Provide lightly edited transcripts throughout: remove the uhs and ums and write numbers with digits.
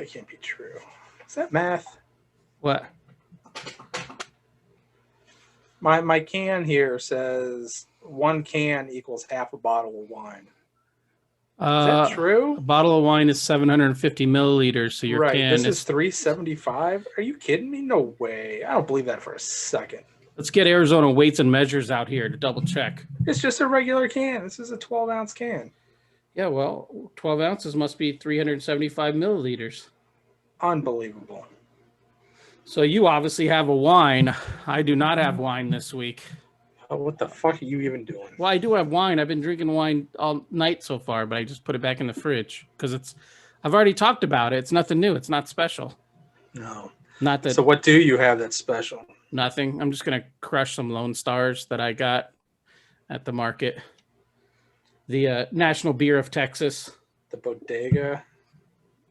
That can't be true. Is that math? What? My can here says 1 can equals half a bottle of wine. Is that true? A bottle of wine is 750 milliliters, so your can This is 375. Are you kidding me? No way. I don't believe that for a second. Let's get Arizona weights and measures out here to double check. It's just a regular can. This is a 12-ounce can. Yeah, well, 12 ounces must be 375 milliliters. Unbelievable. So you obviously have a wine. I do not have wine this week. Oh, what the fuck are you even doing? Well, I do have wine. I've been drinking wine all night so far, but I just put it back in the fridge because I've already talked about it. It's nothing new. It's not special. No. Not that. So what do you have that's special? Nothing. I'm just going to crush some Lone Stars that I got at the market. The National Beer of Texas. The Bodega.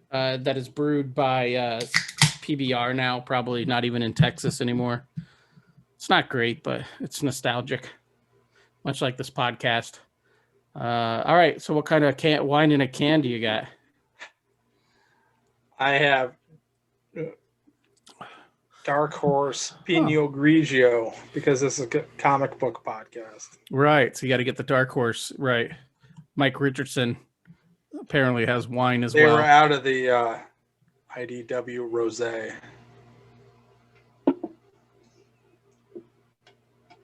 That is brewed by PBR now, probably not even in Texas anymore. It's not great, but it's nostalgic, much like this podcast. All right, so what kind of wine in a can do you got? I have Dark Horse Pinot Grigio because this is a comic book podcast. Right, so you got to get the Dark Horse, right. Mike Richardson apparently has wine as well. They were out of the IDW Rosé.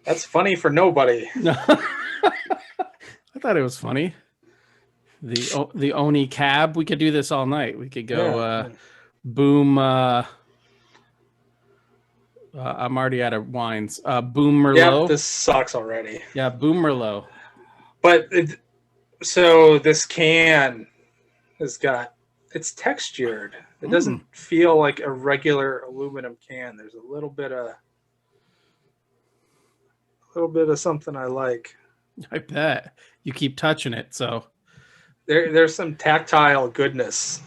That's funny for nobody. No. I thought it was funny. The Oni cab. We could do this all night. We could go boom. I'm already out of wines. Boom Merlot. Yep, this sucks already. Yeah, Boom Merlot. But so this can has got, it's textured. It doesn't feel like a regular aluminum can. There's a little bit of something I like. I bet you keep touching it. So there's some tactile goodness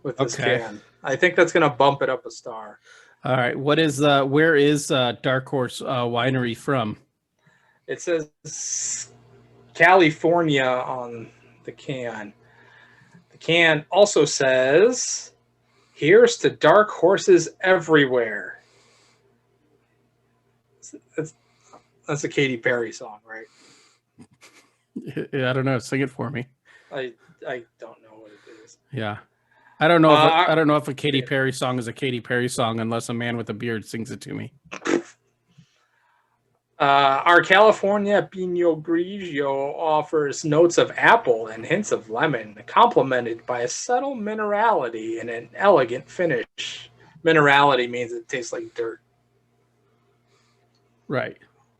with this can. I think that's going to bump it up a star. All right. Where is Dark Horse Winery from? It says California on the can. The can also says, "Here's to dark horses everywhere." That's a Katy Perry song, right? Yeah, I don't know. Sing it for me. I don't know what it is. Yeah. I don't know. I don't know if a Katy Perry song is a Katy Perry song unless a man with a beard sings it to me. Our California Pinot Grigio offers notes of apple and hints of lemon, complemented by a subtle minerality and an elegant finish. Minerality means it tastes like dirt. Right.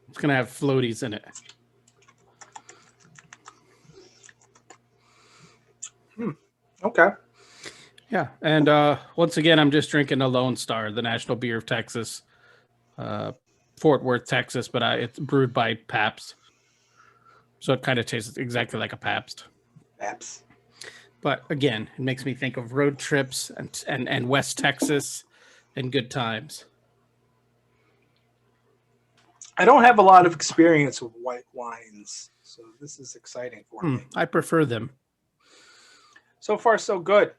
It's going to have floaties in it. Okay. Yeah. And once again, I'm just drinking a Lone Star, the National Beer of Texas, Fort Worth, Texas, but it's brewed by Pabst. So it kind of tastes exactly like a Pabst. Pabst. But again, it makes me think of road trips and West Texas and good times. I don't have a lot of experience with white wines, so this is exciting for me. I prefer them. So far, so good.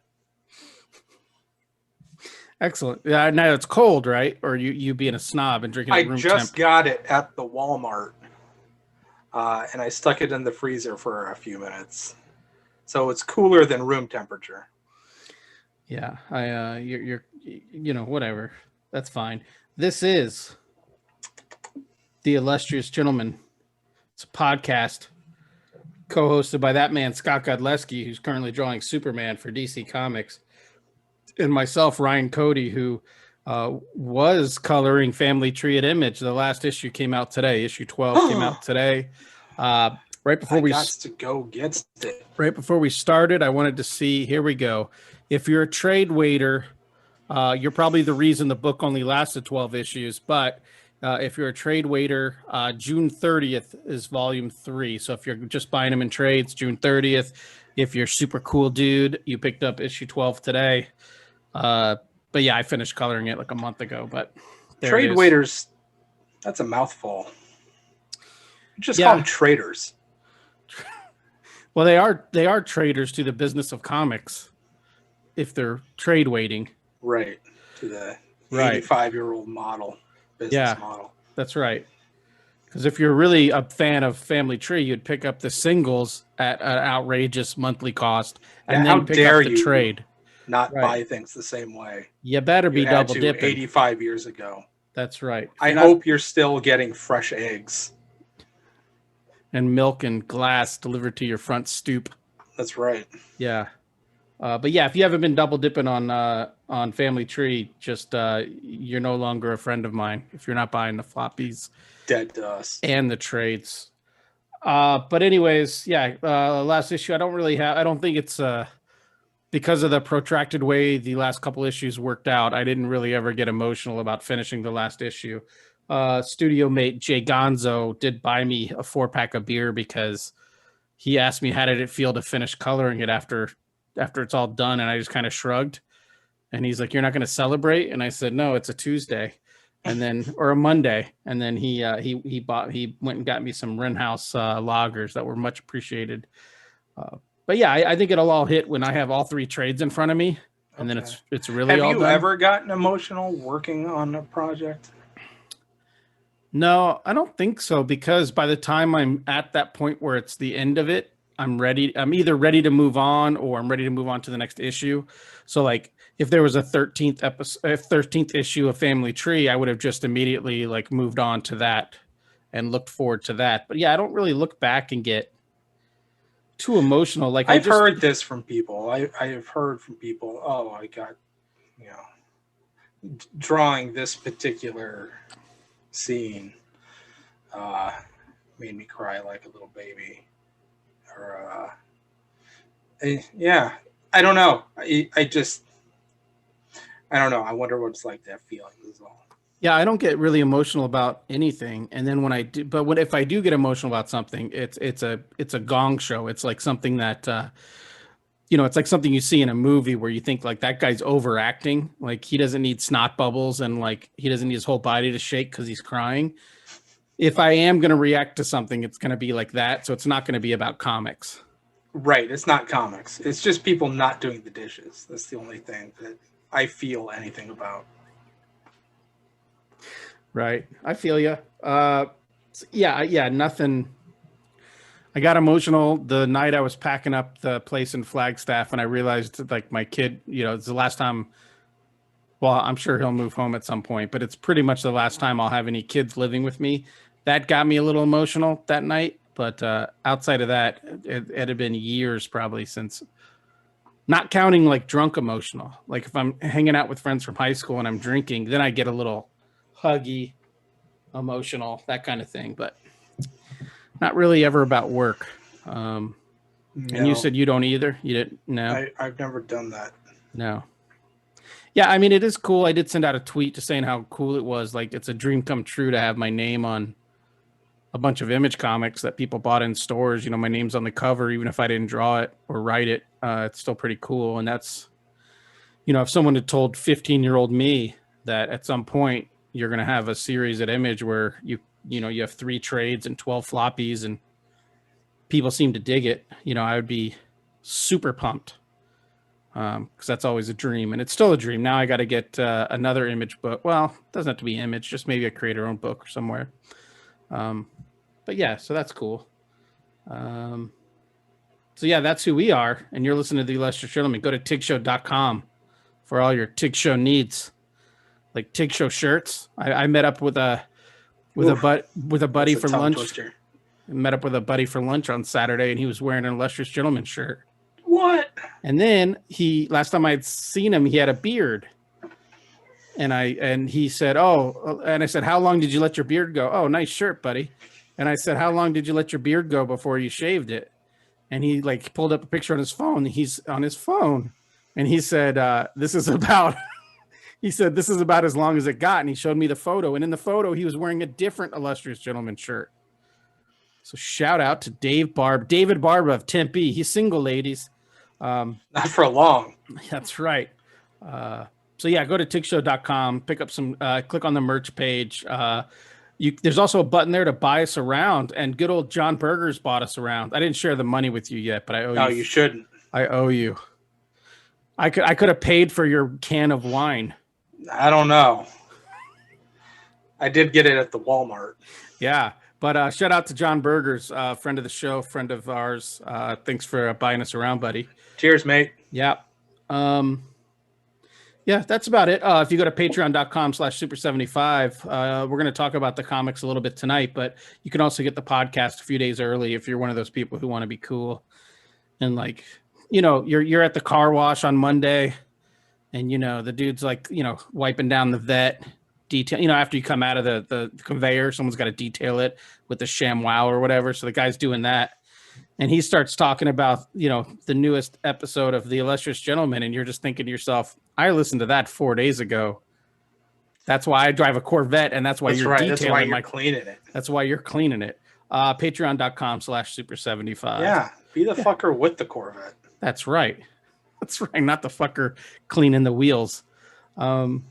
Excellent. Yeah, now it's cold, right? Or you being a snob and drinking at room temp? I just got it at the Walmart, and I stuck it in the freezer for a few minutes, so it's cooler than room temperature. Yeah, you're whatever. That's fine. This is The Illustrious Gentleman. It's a podcast co-hosted by that man, Scott Godleski, who's currently drawing Superman for DC Comics, and myself, Ryan Cody, who was coloring Family Tree at Image. The last issue came out today. Issue 12 came out today. Right before we started, I wanted to see, here we go. If you're a trade waiter, you're probably the reason the book only lasted 12 issues, but if you're a trade waiter, June 30th is volume 3. So if you're just buying them in trades, June 30th. If you're super cool dude, you picked up issue 12 today. But yeah, I finished coloring it like a month ago. But trade waiters, that's a mouthful. Just call them traders. Well, they are traders to the business of comics. if they're trade waiting. Right. To the Right. 85-year-old model, business model. That's right. Because if you're really a fan of Family Tree, you'd pick up the singles at an outrageous monthly cost and How then pick dare up the you trade. not Right. buy things the same way You better be you had double to dipping. 85 years ago. That's right. I hope you're still getting fresh eggs. And milk and glass delivered to your front stoop. That's right. Yeah. But yeah, if you haven't been double dipping on Family Tree, just you're no longer a friend of mine if you're not buying the floppies. Dead to us. And the trades. But anyways, yeah, last issue, I don't think it's because of the protracted way the last couple issues worked out. I didn't really ever get emotional about finishing the last issue. Studio mate Jay Gonzo did buy me a 4-pack of beer because he asked me how did it feel to finish coloring it after it's all done, and I just kind of shrugged. And he's like, "You're not going to celebrate?" And I said, "No, it's a Tuesday." And then, or a Monday, and then he went and got me some Renhouse lagers that were much appreciated. But yeah, I think it'll all hit when I have all 3 trades in front of me, and then it's really all done. Have you ever gotten emotional working on a project? No, I don't think so, because by the time I'm at that point where it's the end of it, I'm ready. I'm either ready to move on or I'm ready to move on to the next issue. So like if there was a 13th issue of Family Tree, I would have just immediately like moved on to that and looked forward to that. But yeah, I don't really look back and get too emotional. Like I've heard this from people. I have heard from people, oh, I got, drawing this particular scene made me cry like a little baby. Or yeah, I don't know. I don't know. I wonder what it's like, that feeling is all. Yeah, I don't get really emotional about anything, and then when I do, but if I do get emotional about something, it's a gong show. It's like something that it's like something you see in a movie where you think like that guy's overacting, like he doesn't need snot bubbles and like he doesn't need his whole body to shake because he's crying. If I am going to react to something, it's going to be like that. So it's not going to be about comics. Right. It's not comics. It's just people not doing the dishes. That's the only thing that I feel anything about. Right. I feel you. Yeah, nothing. I got emotional the night I was packing up the place in Flagstaff, and I realized like my kid, it's the last time. Well, I'm sure he'll move home at some point, but it's pretty much the last time I'll have any kids living with me. That got me a little emotional that night. But outside of that, it had been years probably since, not counting like drunk emotional. Like if I'm hanging out with friends from high school and I'm drinking, then I get a little huggy, emotional, that kind of thing. But not really ever about work. No. And you said you don't either? You didn't? No. I've never done that. No. Yeah, I mean, it is cool. I did send out a tweet just saying how cool it was. Like, it's a dream come true to have my name on a bunch of Image comics that people bought in stores. My name's on the cover, even if I didn't draw it or write it. It's still pretty cool. And that's, if someone had told 15-year-old me that at some point you're going to have a series at Image where you have 3 trades and 12 floppies and people seem to dig it, I would be super pumped. Because that's always a dream, and it's still a dream. Now I got to get another Image book. Well, it doesn't have to be Image, just maybe a creator-owned book or somewhere. But yeah, so that's cool. So yeah, that's who we are, and you're listening to the Illustrious Gentleman. Go to tigshow.com for all your Tig Show needs, like Tig Show shirts. I met up with a buddy for lunch. Twister. I met up with a buddy for lunch on Saturday, and he was wearing an Illustrious Gentleman shirt. What? And then last time I'd seen him, he had a beard. And he said, "Oh," and I said, "How long did you let your beard go?" "Oh, nice shirt, buddy." And I said, "How long did you let your beard go before you shaved it?" And he like pulled up a picture on his phone. He's on his phone, and he said, "This is about." He said, "This is about as long as it got." And he showed me the photo. And in the photo, he was wearing a different Illustrious Gentleman shirt. So shout out to David Barb of Tempe. He's single, ladies. Not for long. That's right. So yeah, go to tigshow.com, pick up some, click on the merch page. There's also a button there to buy us around, and good old John Burgers bought us around. I didn't share the money with you yet, but I owe you. No, you shouldn't. I owe you. I could have paid for your can of wine. I don't know. I did get it at the Walmart. Yeah. But shout out to John Burgers, friend of the show, friend of ours. Thanks for buying us around, buddy. Cheers, mate. Yeah. Yeah, that's about it. If you go to patreon.com/super75, we're going to talk about the comics a little bit tonight, but you can also get the podcast a few days early if you're one of those people who want to be cool. And like, you're at the car wash on Monday and, the dude's like, wiping down the vet detail, after you come out of the conveyor, someone's got to detail it with the ShamWow or whatever. So the guy's doing that. And he starts talking about, the newest episode of The Illustrious Gentleman. And you're just thinking to yourself, I listened to that 4 days ago. That's why I drive a Corvette. And that's why you're detailing. That's why you're cleaning it. That's why you're cleaning it. Patreon.com/super75. Yeah. Be the fucker with the Corvette. That's right. That's right. Not the fucker cleaning the wheels. So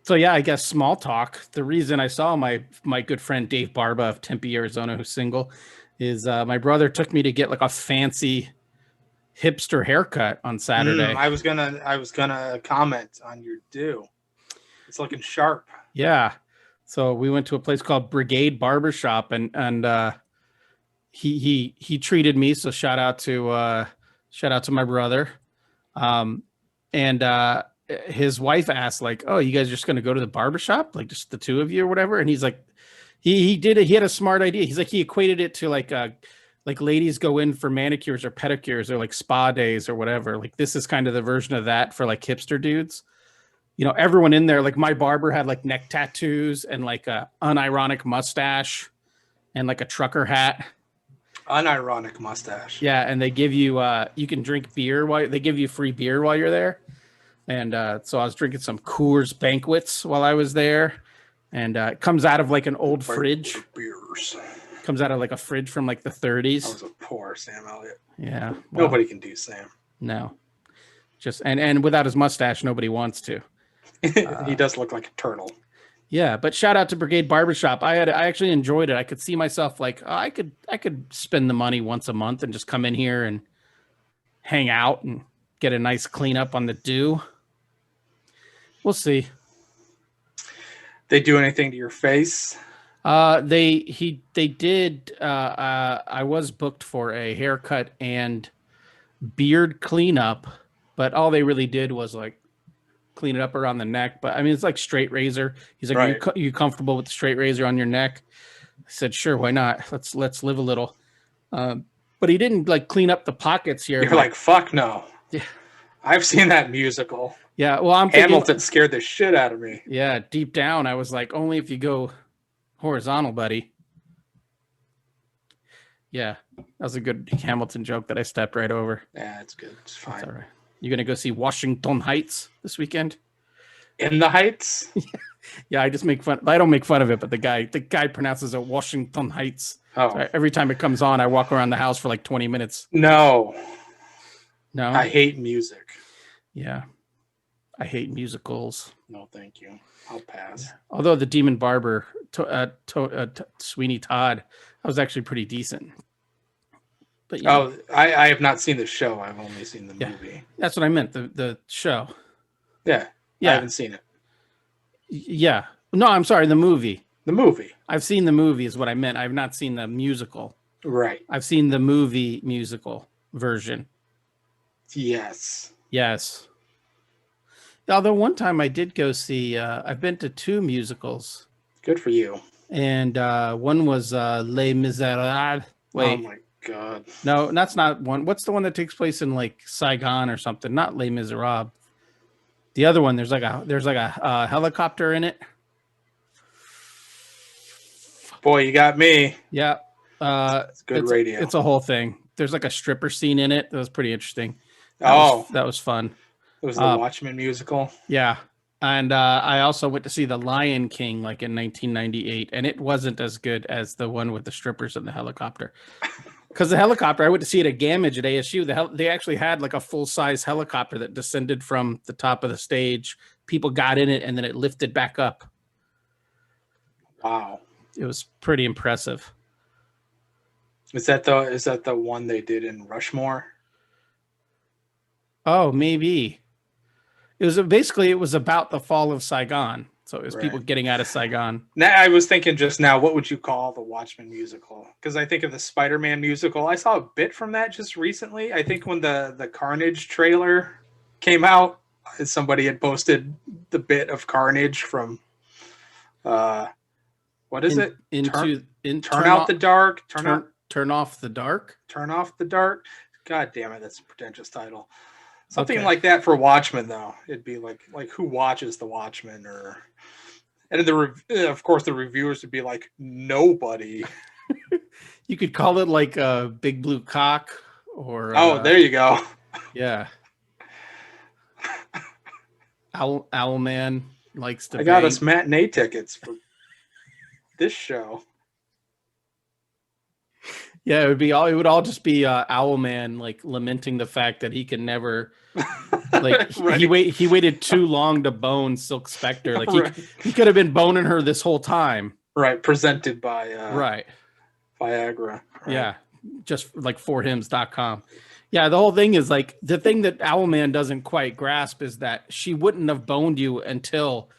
yeah, I guess small talk. The reason I saw my good friend Dave Barba of Tempe, Arizona, who's single, is my brother took me to get like a fancy hipster haircut on Saturday. I was gonna comment on your do. It's looking sharp. Yeah. So we went to a place called Brigade Barbershop, and he treated me. So shout out to my brother. And his wife asked, like, "Oh, you guys are just gonna go to the barbershop, like just the two of you or whatever?" And he's like, he did it. He had a smart idea. He's like, he equated it to like ladies go in for manicures or pedicures or like spa days or whatever. Like this is kind of the version of that for like hipster dudes. Everyone in there, like my barber had like neck tattoos and like a unironic mustache and like a trucker hat. Unironic mustache. Yeah, and they give you you can drink beer they give you free beer while you're there. And so I was drinking some Coors Banquets while I was there. And it comes out of like an old fridge. Beers. Comes out of like a fridge from like the 30s. I was a poor Sam Elliott. Yeah. Well, nobody can do Sam. No. Just and without his mustache, nobody wants to. He does look like a turtle. Yeah, but shout out to Brigade Barbershop. I actually enjoyed it. I could see myself like, I could spend the money once a month and just come in here and hang out and get a nice cleanup on the do. We'll see. They do anything to your face? They did. I was booked for a haircut and beard cleanup, but all they really did was like clean it up around the neck. But I mean, it's like straight razor. He's like, right. Are you comfortable with the straight razor on your neck? I said, sure, why not? Let's live a little. But he didn't like clean up the pockets here. You're like, fuck no. Yeah. I've seen that musical. Yeah, well, Hamilton scared the shit out of me. Yeah, deep down, I was like, only if you go horizontal, buddy. Yeah, that was a good Hamilton joke that I stepped right over. Yeah, it's good. It's fine. That's all right. You gonna go see Washington Heights this weekend? In the Heights? Yeah, I just make fun. I don't make fun of it, but the guy pronounces it Washington Heights. Oh, so every time it comes on, I walk around the house for like 20 minutes. No, I hate music. Yeah. I hate musicals. No, thank you. I'll pass. Yeah. Although the Demon Barber, Sweeney Todd, that was actually pretty decent. But I have not seen the show. I've only seen the movie. That's what I meant. The show. Yeah. I haven't seen it. Yeah. No, I'm sorry. The movie. The movie. I've seen the movie is what I meant. I've not seen the musical. Right. I've seen the movie musical version. Yes. Yes. Although one time I did go see, I've been to 2 musicals. Good for you. And one was Les Miserables. Wait. Oh my God. No, that's not one. What's the one that takes place in like Saigon or something? Not Les Miserables. The other one, there's like a helicopter in it. Boy, you got me. Yeah. It's good radio. It's a whole thing. There's like a stripper scene in it. That was pretty interesting. That was fun. It was the Watchmen musical. Yeah. And I also went to see The Lion King like in 1998, and it wasn't as good as the one with the strippers and the helicopter. Because the helicopter, I went to see it at Gamage at ASU. They actually had like a full-size helicopter that descended from the top of the stage. People got in it, and then it lifted back up. Wow. It was pretty impressive. Is that the one they did in Rushmore? Oh, maybe. It was about the fall of Saigon. So it was people Right. getting out of Saigon. Now, I was thinking just now, what would you call the Watchmen musical? Because I think of the Spider-Man musical. I saw a bit from that just recently. I think when the Carnage trailer came out, somebody had posted the bit of Carnage from uh, what is it? Turn out the dark. Turn off the dark. Turn off the dark. God damn it, that's a pretentious title. Something Okay. like that for Watchmen, though. It'd be like who watches the Watchmen, or and of course the reviewers would be like nobody. You could call it like a Big Blue Cock or There you go. yeah. Owl Man likes to I got bang. us matinee tickets for this show. Yeah, it would all just be Owl Man like lamenting the fact that he can never like Right. he waited too long to bone Silk Spectre. Like Right. he could have been boning her this whole time. Right, presented by Right. Viagra. Right. Yeah. Just like forhims.com. Yeah, the whole thing is like the thing that Owlman doesn't quite grasp is that she wouldn't have boned you until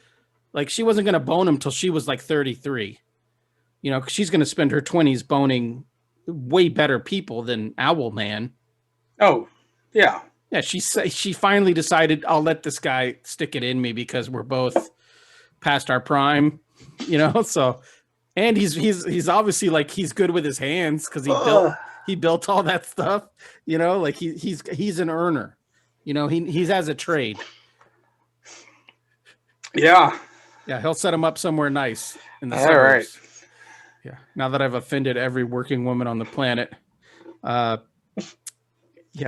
like she wasn't going to bone him till she was like 33. You know, 'cause she's going to spend her 20s boning way better people than Owlman. Oh, yeah. Yeah, she finally decided I'll let this guy stick it in me because we're both past our prime, you know. So, and he's obviously like he's good with his hands because he built all that stuff, you know. Like he's an earner, you know. He has a trade. Yeah. Yeah, he'll set him up somewhere nice in the All suburbs. right. Yeah. Now that I've offended every working woman on the planet, yeah.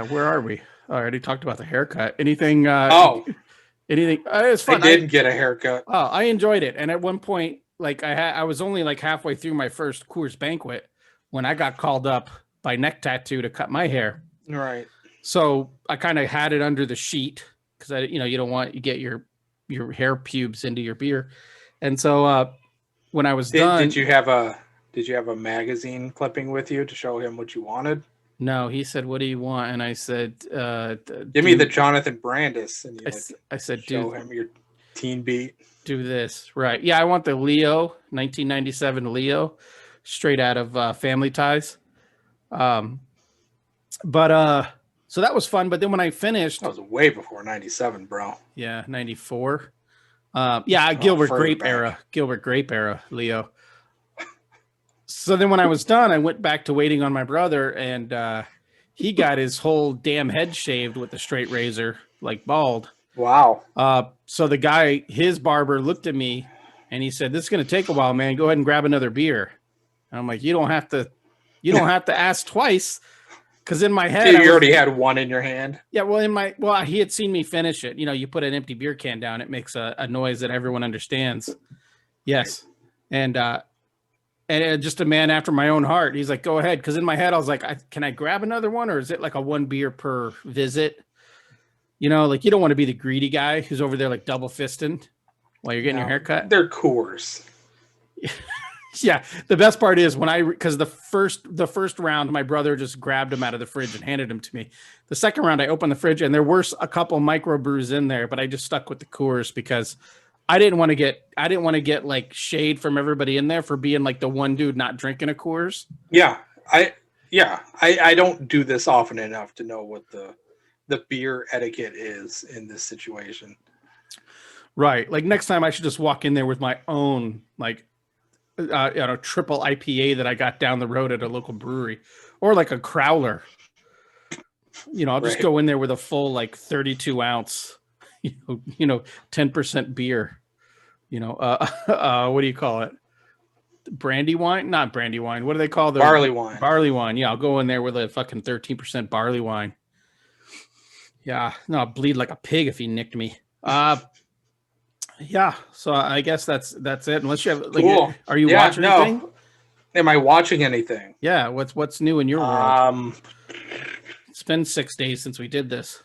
Where are we? I already talked about the haircut. Anything? Anything? It's fun. I didn't get a haircut. Oh, I enjoyed it. And at one point, like I was only like halfway through my first Coors banquet when I got called up by Neck Tattoo to cut my hair. Right. So I kind of had it under the sheet because you don't want you get your hair pubes into your beer. And so when I was done, did you have a magazine clipping with you to show him what you wanted? No, he said, "What do you want?" And I said, "Give me the Jonathan Brandis." And I said, "Show him your teen beat." Do this, right? Yeah, I want the Leo 1997 Leo, straight out of Family Ties. So that was fun. But then when I finished, that was way before 97, bro. Yeah, 94. Gilbert Grape era, Leo. So then when I was done, I went back to waiting on my brother, and he got his whole damn head shaved with a straight razor, like bald. Wow. So the guy, his barber, looked at me and he said, "This is going to take a while, man. Go ahead and grab another beer." And I'm like, you don't have to ask twice. Because in my head, you already had one in your hand. Yeah, well, he had seen me finish it. You know, you put an empty beer can down, it makes a noise that everyone understands. Yes, and just a man after my own heart. He's like, "Go ahead," because in my head, I was like, "Can I grab another one, or is it like a one beer per visit?" You know, like you don't want to be the greedy guy who's over there like double fisting while you're getting your haircut. They're Coors. Yeah, the best part is because the first round, my brother just grabbed him out of the fridge and handed him to me. The second round, I opened the fridge and there were a couple microbrews in there, but I just stuck with the Coors because I didn't want to get like shade from everybody in there for being like the one dude not drinking a Coors. Yeah, I don't do this often enough to know what the beer etiquette is in this situation. Right, like next time I should just walk in there with my own like. Triple IPA that I got down the road at a local brewery, or like a crowler. You know, I'll just go in there with a full like 32 ounce, 10% beer. You know, what do you call it? Brandy wine? Not brandy wine. What do they call the barley wine? Barley wine. Yeah, I'll go in there with a fucking 13% barley wine. Yeah, no, I'll bleed like a pig if he nicked me. Yeah, so I guess that's it. Unless you have, like, cool. Are you watching anything? Am I watching anything? Yeah, what's new in your world? It's been 6 days since we did this.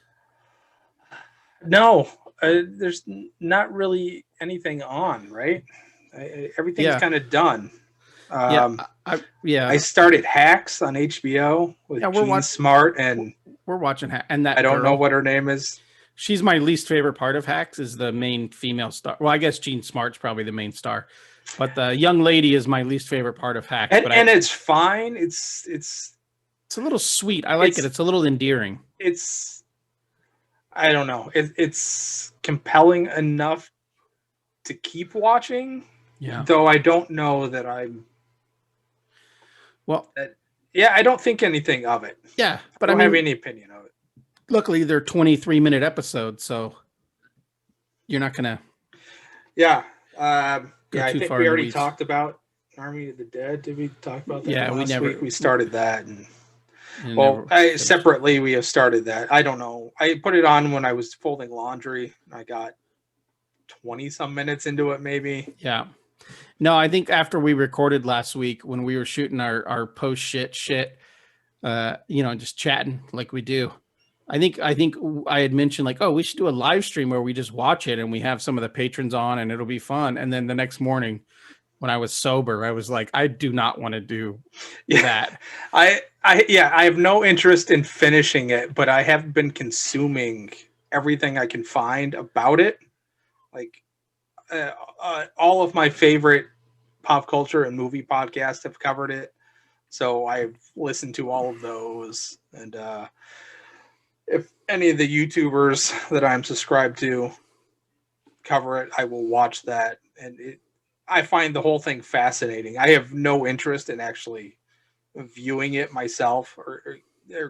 No, there's not really anything on, right? Everything's kind of done. I started Hacks on HBO with Gene Smart and we're watching and that I don't know girl, what her name is. she's my least favorite part of Hacks, is the main female star. Well, I guess Jean Smart's probably the main star, but the young lady is my least favorite part of Hacks. And But it's fine. It's a little sweet. I like it. It's a little endearing. It's I don't know. It's compelling enough to keep watching. Yeah. Though I don't know that I'm. Well, yeah, I don't think anything of it. Yeah, but I don't have any opinion of it. Luckily, they're 23-minute episodes, so you're not gonna. Yeah. I think we already weeds. talked about Army of the Dead. Did we talk about that? Yeah, last week? We started that, and separately we have started that. I don't know. I put it on when I was folding laundry. I got 20 some minutes into it, maybe. Yeah. No, I think after we recorded last week when we were shooting our post shit, just chatting like we do. I think I had mentioned like, oh, we should do a live stream where we just watch it and we have some of the patrons on and it'll be fun. And then the next morning when I was sober, I was like, I do not want to do that. I have no interest in finishing it, but I have been consuming everything I can find about it. Like all of my favorite pop culture and movie podcasts have covered it. So I've listened to all of those. And if any of the YouTubers that I'm subscribed to cover it, I will watch that. And I find the whole thing fascinating. I have no interest in actually viewing it myself or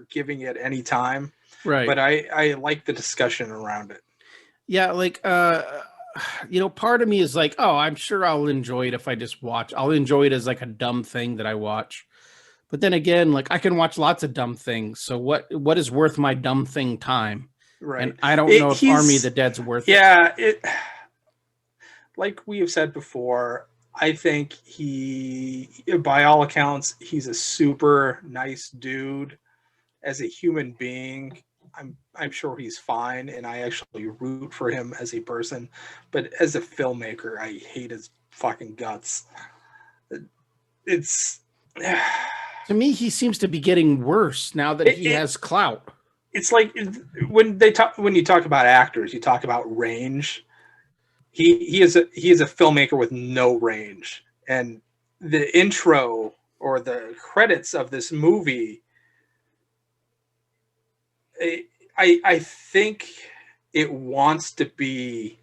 giving it any time. Right. But I like the discussion around it. Yeah, like part of me is like, oh, I'm sure I'll enjoy it if I just watch. I'll enjoy it as like a dumb thing that I watch. But then again, like I can watch lots of dumb things. So what is worth my dumb thing time? Right. And I don't know if Army of the Dead's worth it. Yeah, like we have said before, I think by all accounts, he's a super nice dude. As a human being, I'm sure he's fine, and I actually root for him as a person. But as a filmmaker, I hate his fucking guts. It's to me, he seems to be getting worse now that he has clout. It's like when you talk about actors, you talk about range. He is a filmmaker with no range, and the intro or the credits of this movie, I think it wants to be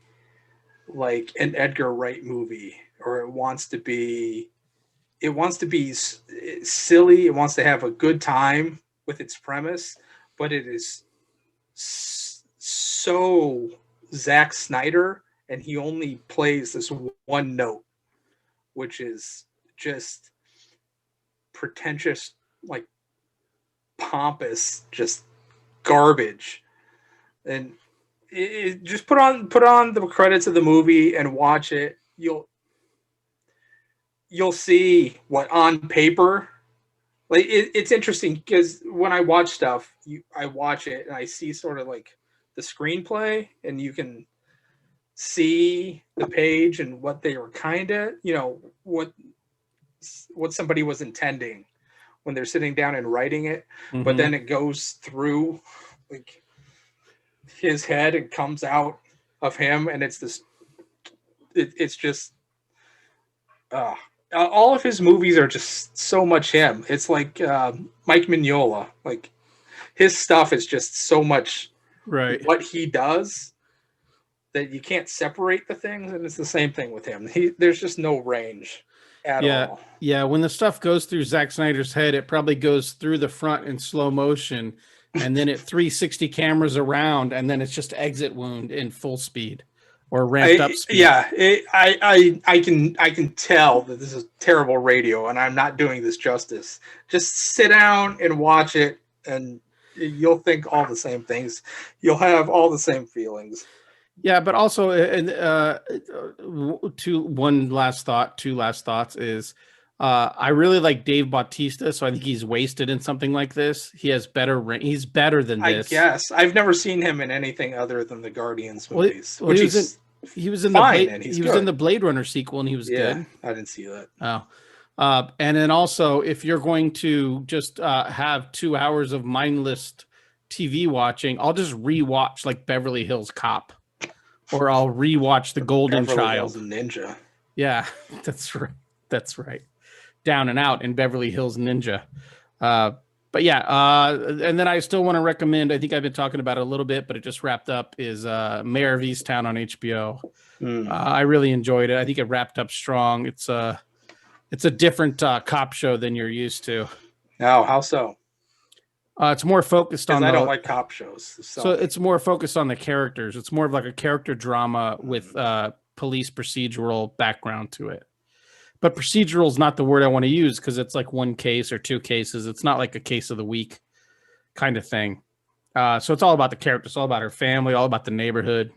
like an Edgar Wright movie, or it wants to be silly. It wants to have a good time with its premise, but it is so Zack Snyder, and he only plays this one note, which is just pretentious, like pompous, just garbage. And just put on the credits of the movie and watch it. You'll see what on paper, like it's interesting because when I watch stuff, I watch it and I see sort of like the screenplay, and you can see the page and what they were kind of, what somebody was intending when they're sitting down and writing it. Mm-hmm. But then it goes through like his head and comes out of him, and it's this. It's just. All of his movies are just so much him. It's like Mike Mignola. Like his stuff is just so much what he does that you can't separate the things, and it's the same thing with him. There's just no range at all. Yeah, when the stuff goes through Zack Snyder's head, it probably goes through the front in slow motion, and then it 360 cameras around, and then it's just exit wound in full speed. Or ramped up speed. Yeah, I can tell that this is terrible radio, and I'm not doing this justice. Just sit down and watch it, and you'll think all the same things. You'll have all the same feelings. Yeah, but also, two last thoughts is, I really like Dave Bautista, so I think he's wasted in something like this. He's better than this. I guess I've never seen him in anything other than the Guardians movies. He was in the Blade Runner sequel, and he was good. I didn't see that. Oh, and then also, if you're going to just have 2 hours of mindless TV watching, I'll just rewatch like Beverly Hills Cop, or I'll rewatch The Golden Beverly Child. Hills Ninja. Yeah, that's right. That's right. Down and Out in Beverly Hills Ninja. But yeah, and then I still want to recommend, I think I've been talking about it a little bit, but it just wrapped up, is Mayor of Easttown on HBO. I really enjoyed it. I think it wrapped up strong. It's a different cop show than you're used to. Oh, how so? It's more focused on I don't like cop shows. So it's more focused on the characters. It's more of like a character drama with police procedural background to it. But procedural is not the word I want to use, because it's like one case or two cases. It's not like a case of the week kind of thing. So it's all about the characters, all about her family, all about the neighborhood.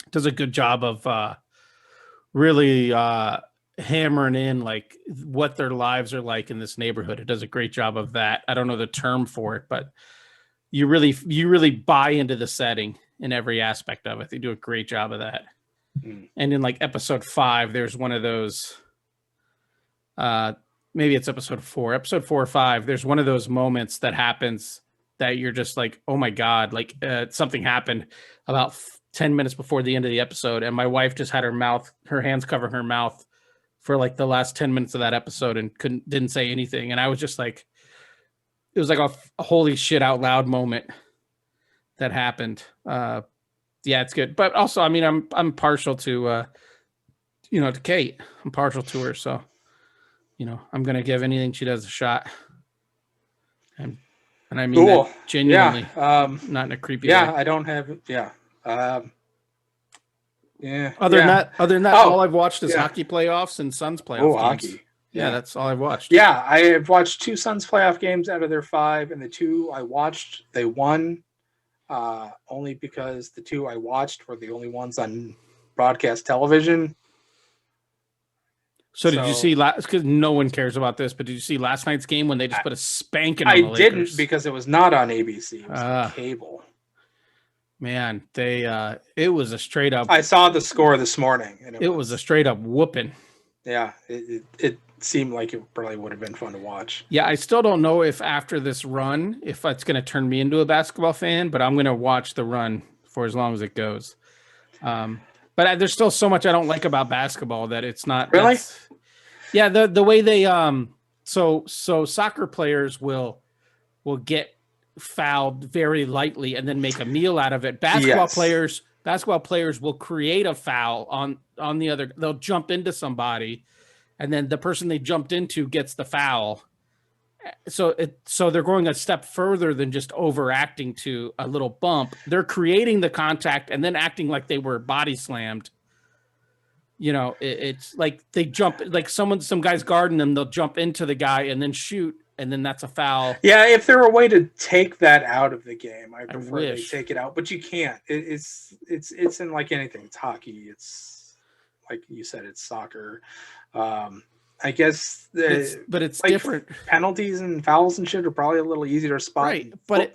Does a good job of really hammering in like what their lives are like in this neighborhood. It does a great job of that. I don't know the term for it, but you really buy into the setting in every aspect of it. They do a great job of that. And in like episode 5, there's one of those, maybe it's episode 4 or 5. There's one of those moments that happens that you're just like, oh my God, like something happened about 10 minutes before the end of the episode. And my wife just had her hands covering her mouth for like the last 10 minutes of that episode and didn't say anything. And I was just like, it was like a holy shit out loud moment that happened. Yeah, it's good. But also, I mean, I'm partial to, to Kate. I'm partial to her. So, I'm going to give anything she does a shot. And I mean that genuinely, not in a creepy way. I don't have, yeah. Other than that, all I've watched is hockey playoffs and Suns playoff games. Hockey. Yeah, that's all I've watched. Yeah, I have watched 2 Suns playoff games out of their 5, and the 2 I watched, they won. Only because the 2 I watched were the only ones on broadcast television. So did you see because no one cares about this, but did you see last night's game when they just put a spanking on the Lakers? I didn't, because it was not on ABC. It was on cable. Man, it was a straight up. I saw the score this morning, and it was a straight up whooping. Yeah, it seemed like it probably would have been fun to watch. Yeah, I still don't know if after this run, if it's going to turn me into a basketball fan, but I'm going to watch the run for as long as it goes. But there's still so much I don't like about basketball that it's not really. Yeah, the way they so soccer players will get fouled very lightly and then make a meal out of it. Basketball players will create a foul on the other. They'll jump into somebody, and then the person they jumped into gets the foul. So they're going a step further than just overacting to a little bump. They're creating the contact and then acting like they were body slammed. It's like they jump, like some guy's guarding them. They'll jump into the guy and then shoot, and then that's a foul. Yeah, if there were a way to take that out of the game, I prefer they take it out, but you can't. It's in like anything. It's hockey. It's like you said, it's soccer. I guess but it's like different. Penalties and fouls and shit are probably a little easier to spot. Right, but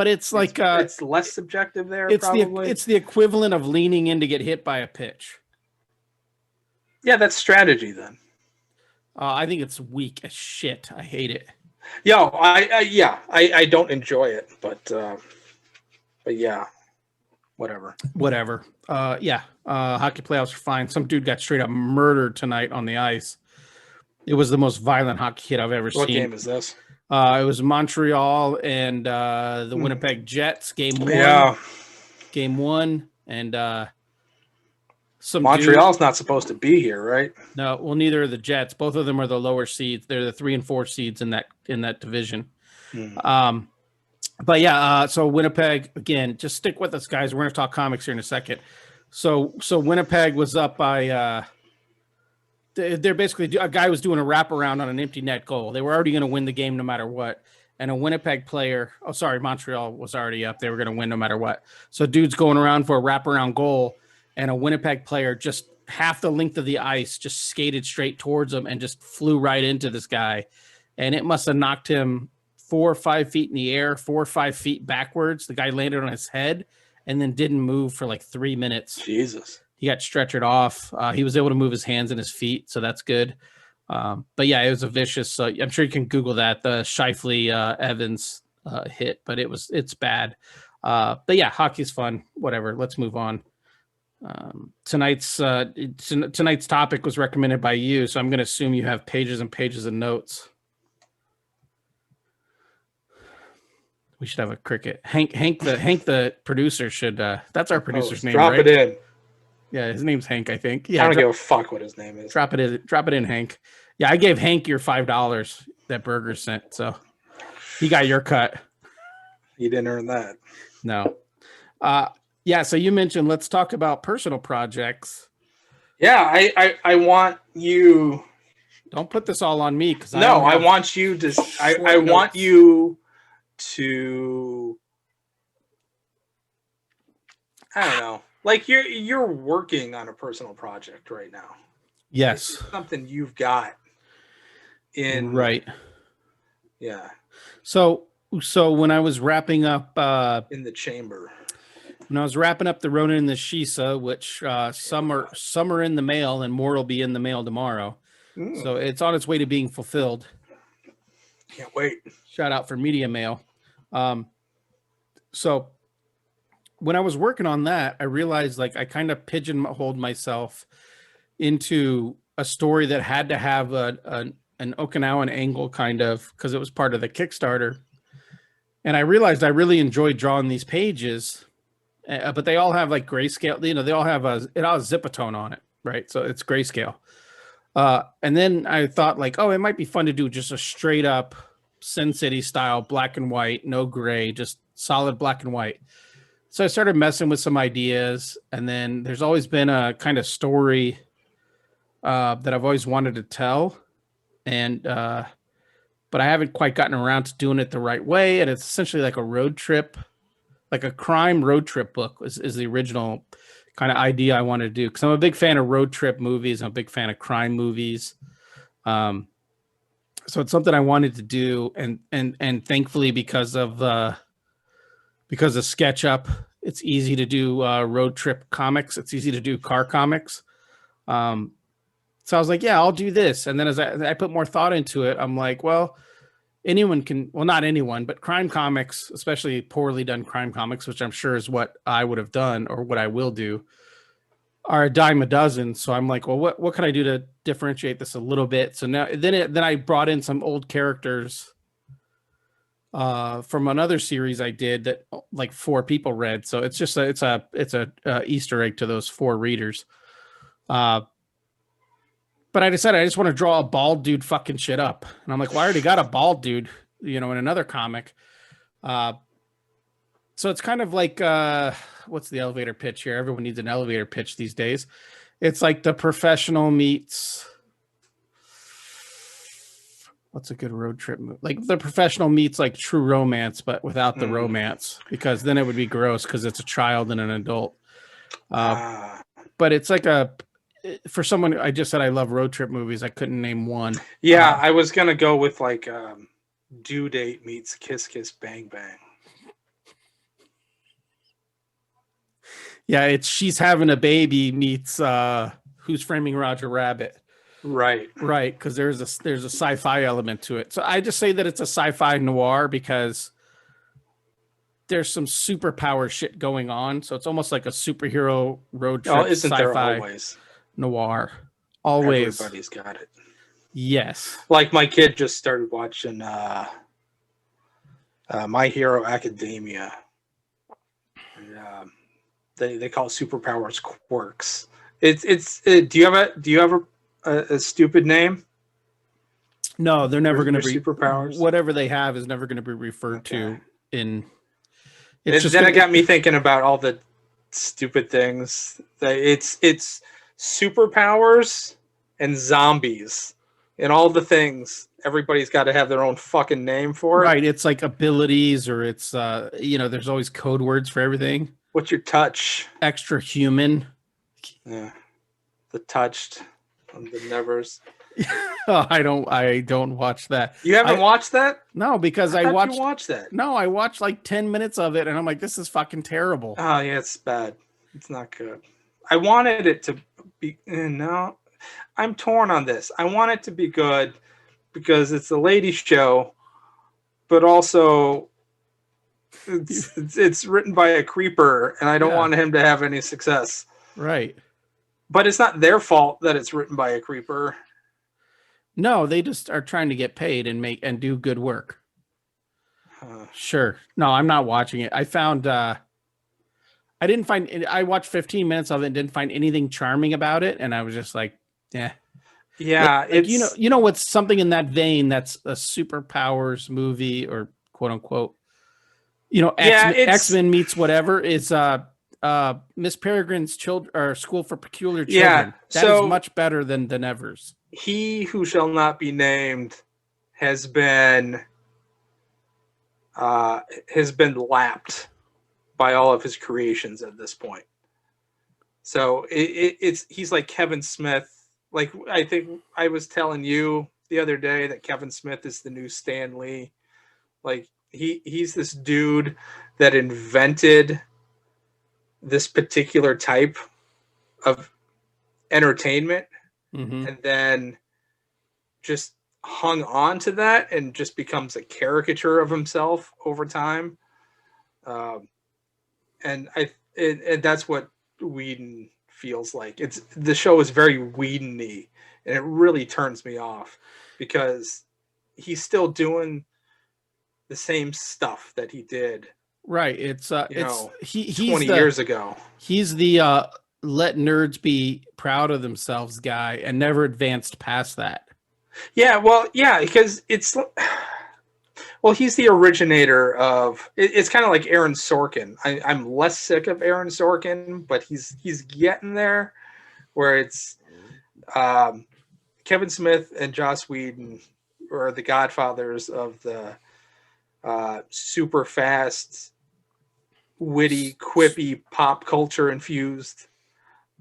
it's like it's less subjective there. It's the equivalent of leaning in to get hit by a pitch. Yeah, that's strategy then. I think it's weak as shit. I hate it. I don't enjoy it, but yeah, whatever. Hockey playoffs are fine. Some dude got straight up murdered tonight on the ice. It was the most violent hockey hit I've ever seen. What game is this? It was Montreal and the Winnipeg Jets, game 1. Yeah. Game 1, and Montreal's not supposed to be here, right? No, well, neither are the Jets. Both of them are the lower seeds. They're the 3 and 4 seeds in that division. But yeah, so Winnipeg, again, just stick with us, guys. We're going to talk comics here in a second. So Winnipeg was up by they're basically, a guy was doing a wraparound on an empty net goal. They were already going to win the game no matter what. And a Winnipeg player, Montreal was already up. They were going to win no matter what. So dude's going around for a wraparound goal, and a Winnipeg player just half the length of the ice just skated straight towards him and just flew right into this guy. And it must have knocked him 4 or 5 feet in the air, 4 or 5 feet backwards. The guy landed on his head and then didn't move for like 3 minutes. Jesus. He got stretchered off. He was able to move his hands and his feet, so that's good. But yeah, it was a vicious. I'm sure you can Google that. The Shifley Evans hit, but it's bad. But yeah, hockey's fun. Whatever. Let's move on. Tonight's topic was recommended by you, so I'm going to assume you have pages and pages of notes. We should have a cricket. Hank, the producer should. That's our producer's name, drop right? It in. Yeah, his name's Hank, I think. Yeah, I don't give a fuck what his name is. Drop it in, Hank. Yeah, I gave Hank your $5 that Burger sent, so he got your cut. He didn't earn that. No. Yeah, so you mentioned let's talk about personal projects. Yeah, I want you. Don't put this all on me because I want you to. I want you to. I don't know. Like you're working on a personal project right now. Yes, it's something you've got in right. Yeah. So when I was wrapping up in the chamber. When I was wrapping up the Ronin and the Shisa, which some are in the mail and more will be in the mail tomorrow. So it's on its way to being fulfilled. Can't wait. Shout out for Media Mail. So when I was working on that, I realized like I kind of pigeonholed myself into a story that had to have an Okinawan angle kind of because it was part of the Kickstarter. And I realized I really enjoyed drawing these pages. But they all have like grayscale, they all have it all has Zipatone on it, right? So it's grayscale. And then I thought like, oh, it might be fun to do just a straight up Sin City style, black and white, no gray, just solid black and white. So I started messing with some ideas, and then there's always been a kind of story that I've always wanted to tell, and but I haven't quite gotten around to doing it the right way. And it's essentially like a road trip. Like a crime road trip book is the original kind of idea I wanted to do because I'm a big fan of road trip movies. I'm a big fan of crime movies. So it's something I wanted to do, and thankfully because of SketchUp, it's easy to do road trip comics. It's easy to do car comics. So I was like, yeah, I'll do this. And then as I put more thought into it, I'm like, well. Anyone can, well, not anyone, but crime comics, especially poorly done crime comics, which I'm sure is what I would have done or what I will do, are a dime a dozen. So I'm like, well, what can I do to differentiate this a little bit? So now, then I brought in some old characters from another series I did that like 4 people read. So it's just it's a Easter egg to those 4 readers. But I decided I just want to draw a bald dude fucking shit up. And I'm like, well, I already got a bald dude, in another comic. So it's kind of like, what's the elevator pitch here? Everyone needs an elevator pitch these days. It's like The Professional meets, what's a good road trip movie? Like The Professional meets like True Romance, but without the romance, because then it would be gross because it's a child and an adult. But it's like for someone, I just said I love road trip movies. I couldn't name one. Yeah, I was gonna go with like Due Date meets Kiss Kiss Bang Bang. Yeah, it's She's Having a Baby meets Who's Framing Roger Rabbit. Right, because there's a sci-fi element to it. So I just say that it's a sci-fi noir because there's some superpower shit going on. So it's almost like a superhero road trip isn't sci-fi there always? Noir. Always. Everybody's got it. Yes. Like my kid just started watching My Hero Academia. They call it superpowers quirks. Do you have a stupid name? No, they're never going to be superpowers. Whatever they have is never going to be referred to in. It got me thinking about all the stupid things. It's superpowers and zombies and all the things. Everybody's got to have their own fucking name for it. Right. It's like abilities, or it's there's always code words for everything. What's your touch? Extra human. Yeah. The touched. The nevers. Oh, I don't watch that. You haven't watched that? No, because I watched. You watched that? No, I watched like 10 minutes of it, and I'm like, this is fucking terrible. Oh yeah, it's bad. It's not good. I wanted it to be. No, I'm torn on this. I want it to be good because it's a lady show, but also It's written by a creeper, and I don't want him to have any success. Right. But it's not their fault that it's written by a creeper. No, they just are trying to get paid and do good work. Sure. No, I'm not watching it. I found I watched 15 minutes of it and didn't find anything charming about it, and I was just like, yeah. Yeah, like, you know what's something in that vein that's a superpowers movie or quote unquote, X-Men meets whatever is Miss Peregrine's children or School for Peculiar Children. That is much better than Evers. He who shall not be named has been lapped by all of his creations at this point. So he's like Kevin Smith. Like, I think I was telling you the other day that Kevin Smith is the new Stan Lee. Like, he's this dude that invented this particular type of entertainment, and then just hung on to that and just becomes a caricature of himself over time. And that's what Whedon feels like. The show is very Whedon-y, and it really turns me off because he's still doing the same stuff that he did. Right. He's 20 years ago. He's the let nerds be proud of themselves guy and never advanced past that. Yeah, well, yeah, because he's the originator of. It's kind of like Aaron Sorkin. I'm less sick of Aaron Sorkin, but he's getting there, where it's Kevin Smith and Joss Whedon are the godfathers of the super fast, witty, quippy, pop culture infused,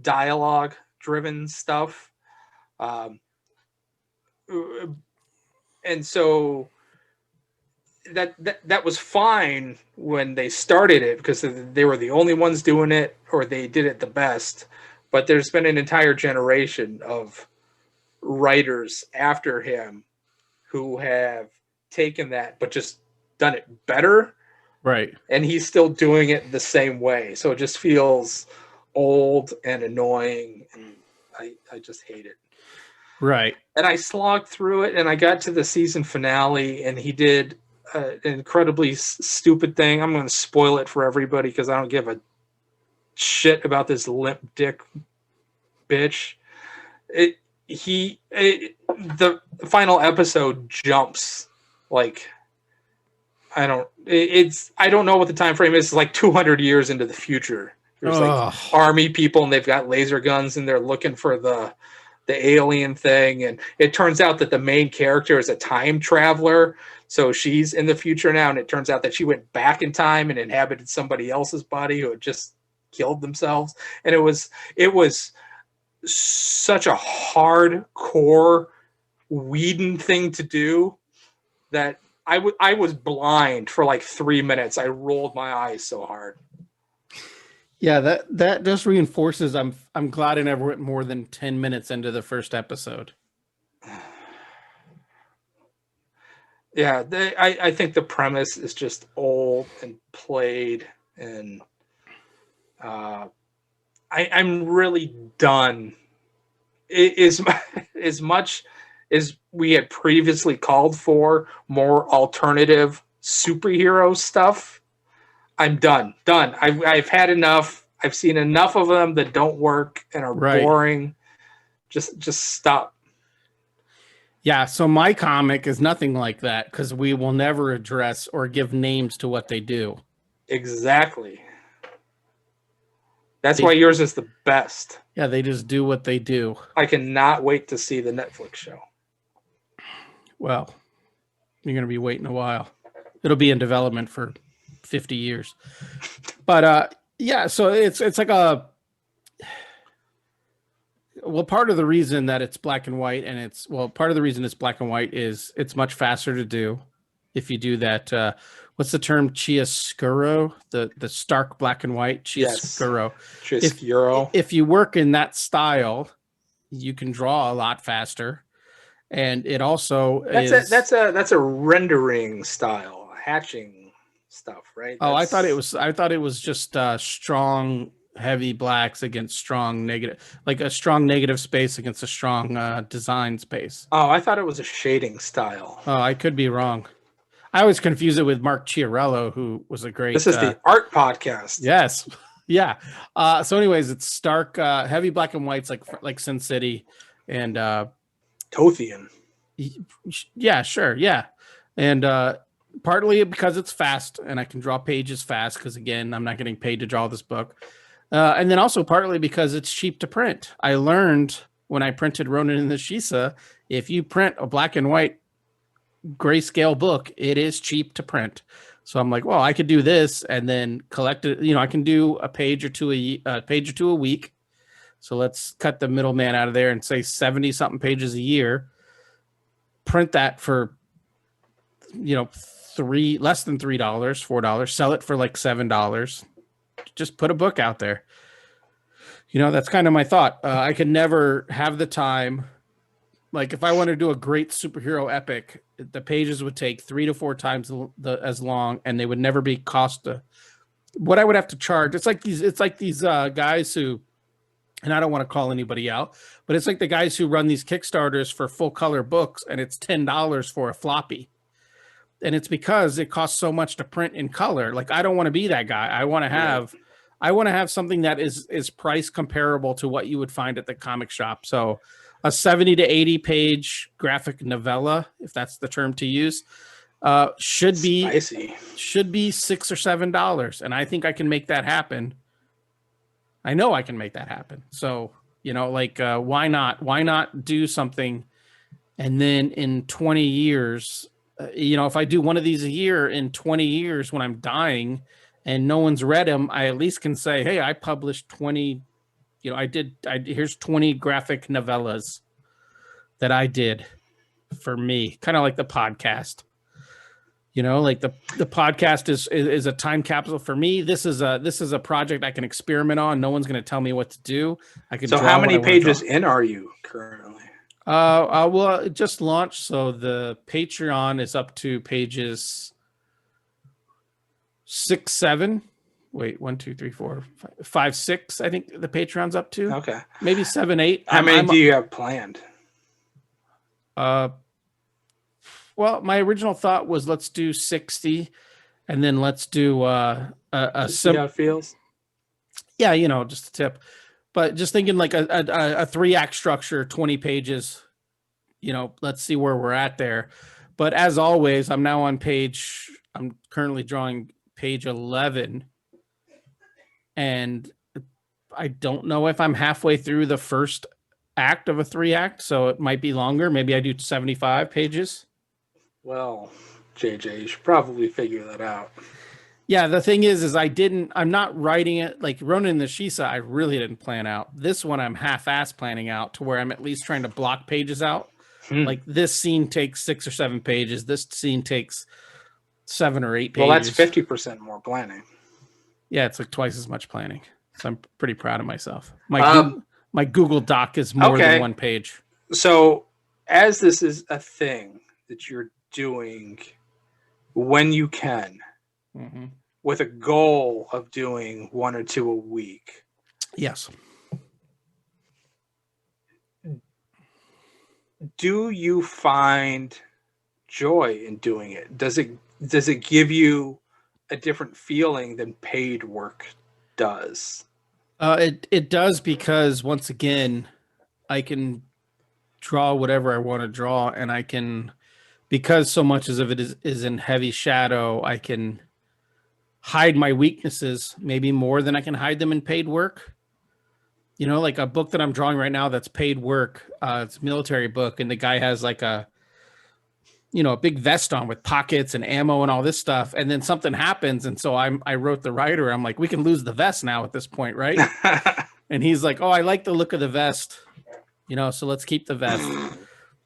dialogue driven stuff. And so that was fine when they started it because they were the only ones doing it, or they did it the best. But there's been an entire generation of writers after him who have taken that but just done it better. Right. And he's still doing it the same way. So it just feels old and annoying, and I just hate it. Right. And I slogged through it, and I got to the season finale, and he did an incredibly stupid thing. I'm going to spoil it for everybody because I don't give a shit about this limp dick bitch. The final episode jumps like I don't know what the time frame is. It's like 200 years into the future. There's like army people, and they've got laser guns, and they're looking for the alien thing, and it turns out that the main character is a time traveler, so she's in the future now, and it turns out that she went back in time and inhabited somebody else's body who had just killed themselves. And it was such a hardcore Whedon thing to do that I was blind for like 3 minutes. I rolled my eyes so hard. Yeah, that just reinforces I'm glad I never went more than 10 minutes into the first episode. Yeah, I think the premise is just old and played, and I'm really done. As much as we had previously called for more alternative superhero stuff, I'm done. I've had enough. I've seen enough of them that don't work and are boring. Just stop. Yeah, so my comic is nothing like that because we will never address or give names to what they do. Exactly. That's why yours is the best. Yeah, they just do what they do. I cannot wait to see the Netflix show. Well, you're going to be waiting a while. It'll be in development for 50 years. But yeah, so it's like part of the reason that it's black and white, and part of the reason it's black and white is it's much faster to do if you do that. What's the term? Chiaroscuro, the stark black and white chiaroscuro. Yes. Chiaroscuro. If you work in that style, you can draw a lot faster, and it also that's a rendering style, hatching. stuff, right? Oh, I thought it was just strong heavy blacks against strong negative, like a strong negative space against a strong design space. Oh, I thought it was a shading style. Oh, I could be wrong. I always confuse it with Mark Chiarello, who was a great. This is the art podcast. Yes, yeah. So, anyways, it's stark, heavy black and whites, like Sin City, and Tothian. yeah, sure, yeah, and partly because it's fast and I can draw pages fast because again, I'm not getting paid to draw this book, and then also partly because it's cheap to print. I learned when I printed Ronin and the Shisa, if you print a black and white grayscale book, it is cheap to print. So I'm like, well, I could do this and then collect it. You know, I can do a page or two a week. So let's cut the middleman out of there and say 70 something pages a year. Print that for, less than $3, $4. Sell it for like $7. Just put a book out there. That's kind of my thought. I could never have the time. Like if I want to do a great superhero epic, the pages would take 3 to 4 times as long, and they would never be cost. What I would have to charge. It's like these guys who, and I don't want to call anybody out, but it's like the guys who run these Kickstarters for full color books, and it's $10 for a floppy, and it's because it costs so much to print in color. Like I don't want to be that guy. I want to have something that is price comparable to what you would find at the comic shop. So a 70 to 80 page graphic novella, if that's the term to use, should be $6 or $7. And I think I can make that happen. I know I can make that happen. So, why not do something? And then in 20 years, if I do one of these a year in 20 years when I'm dying and no one's read them, I at least can say, hey, I published 20, here's 20 graphic novellas that I did for me, kind of like the podcast. Like the podcast is a time capsule for me. This is a project I can experiment on. No one's going to tell me what to do. I can. So how many pages in are you currently? Well, it just launched, so the Patreon is up to pages 6, 7. Wait, 1, 2, 3, 4, 5, 6. I think the Patreon's up to. Okay. Maybe 7, 8. How many do you have planned? Well, my original thought was let's do 60, and then let's do see how it feels. Yeah, just a tip. But just thinking like a 3-act structure, 20 pages. Let's see where we're at there. But as always, I'm currently drawing page 11. And I don't know if I'm halfway through the first act of a 3-act, so it might be longer. Maybe I do 75 pages. Well, JJ, you should probably figure that out. Yeah, the thing is I'm not writing it like Ronin and the Shisa. I really didn't plan out. This one I'm half-ass planning out to where I'm at least trying to block pages out. Like this scene takes 6 or 7 pages. This scene takes 7 or 8 pages. Well, that's 50% more planning. Yeah, it's like twice as much planning. So I'm pretty proud of myself. My Google Doc is more than 1 page. So as this is a thing that you're doing when you can, with a goal of doing 1 or 2 a week. Yes. Do you find joy in doing it? Does it give you a different feeling than paid work does? It does, because once again, I can draw whatever I want to draw, and I can, because so much of it is in heavy shadow, I can hide my weaknesses maybe more than I can hide them in paid work. Like a book that I'm drawing right now that's paid work. It's a military book, and the guy has like a big vest on with pockets and ammo and all this stuff. And then something happens. And so I wrote the writer, I'm like, we can lose the vest now at this point, right? And he's like, oh, I like the look of the vest, so let's keep the vest.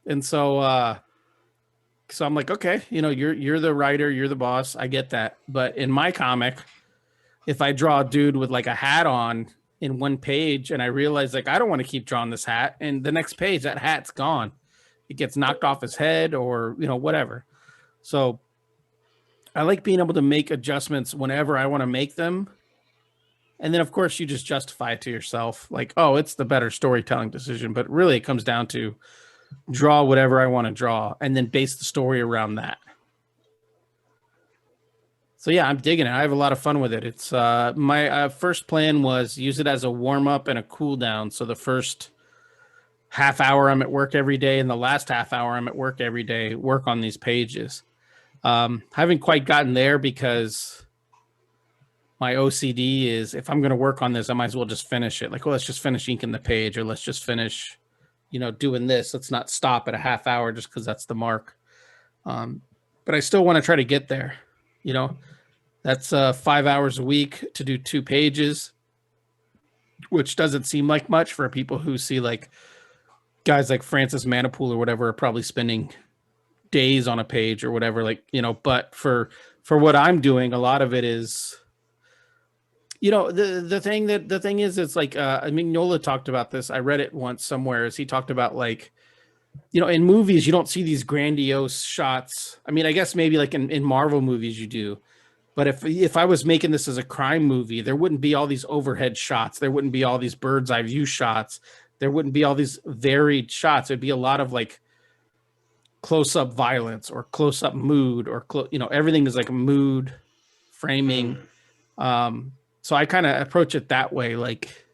And so I'm like, okay, you're the writer, you're the boss. I get that. But in my comic, if I draw a dude with like a hat on in 1 page, and I realize like, I don't want to keep drawing this hat, and the next page, that hat's gone. It gets knocked off his head or, whatever. So I like being able to make adjustments whenever I want to make them. And then, of course, you just justify it to yourself like, oh, it's the better storytelling decision. But really, it comes down to draw whatever I want to draw and then base the story around that. So, yeah, I'm digging it. I have a lot of fun with it. It's my first plan was use it as a warm up and a cool down. So the first half hour I'm at work every day and the last half hour I'm at work every day, work on these pages. Haven't quite gotten there because my OCD is if I'm going to work on this, I might as well just finish it. Like, well, let's just finish inking the page or let's just finish, doing this. Let's not stop at a half hour just because that's the mark. But I still want to try to get there. That's 5 hours a week to do 2 pages, which doesn't seem like much for people who see like guys like Francis Manipool or whatever are probably spending days on a page or whatever, but for what I'm doing, a lot of it is, the thing is, it's like, Nola talked about this. I read it once somewhere as he talked about like, in movies, you don't see these grandiose shots. I mean, I guess maybe like in Marvel movies you do, but if I was making this as a crime movie, there wouldn't be all these overhead shots. There wouldn't be all these bird's eye view shots. There wouldn't be all these varied shots. It'd be a lot of like close-up violence or close-up mood or everything is like mood framing. So I kind of approach it that way. Like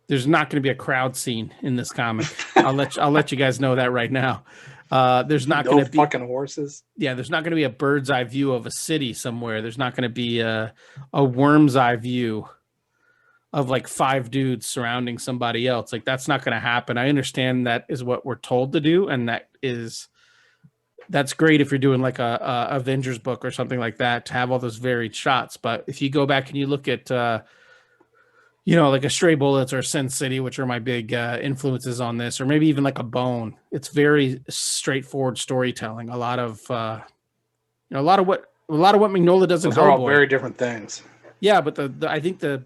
there's not going to be a crowd scene in this comic. I'll let you guys know that right now. There's not going to be fucking horses. Yeah, there's not going to be a bird's eye view of a city somewhere. There's not going to be a worm's eye view of like 5 dudes surrounding somebody else. Like that's not going to happen. I understand that is what we're told to do, and that's great if you're doing like a Avengers book or something like that to have all those varied shots. But if you go back and you look at like a Stray Bullets or Sin City, which are my big influences on this, or maybe even like a Bone, it's very straightforward storytelling. A lot of what Mignola does in Those are all Hellboy. very different things. Yeah, but I think the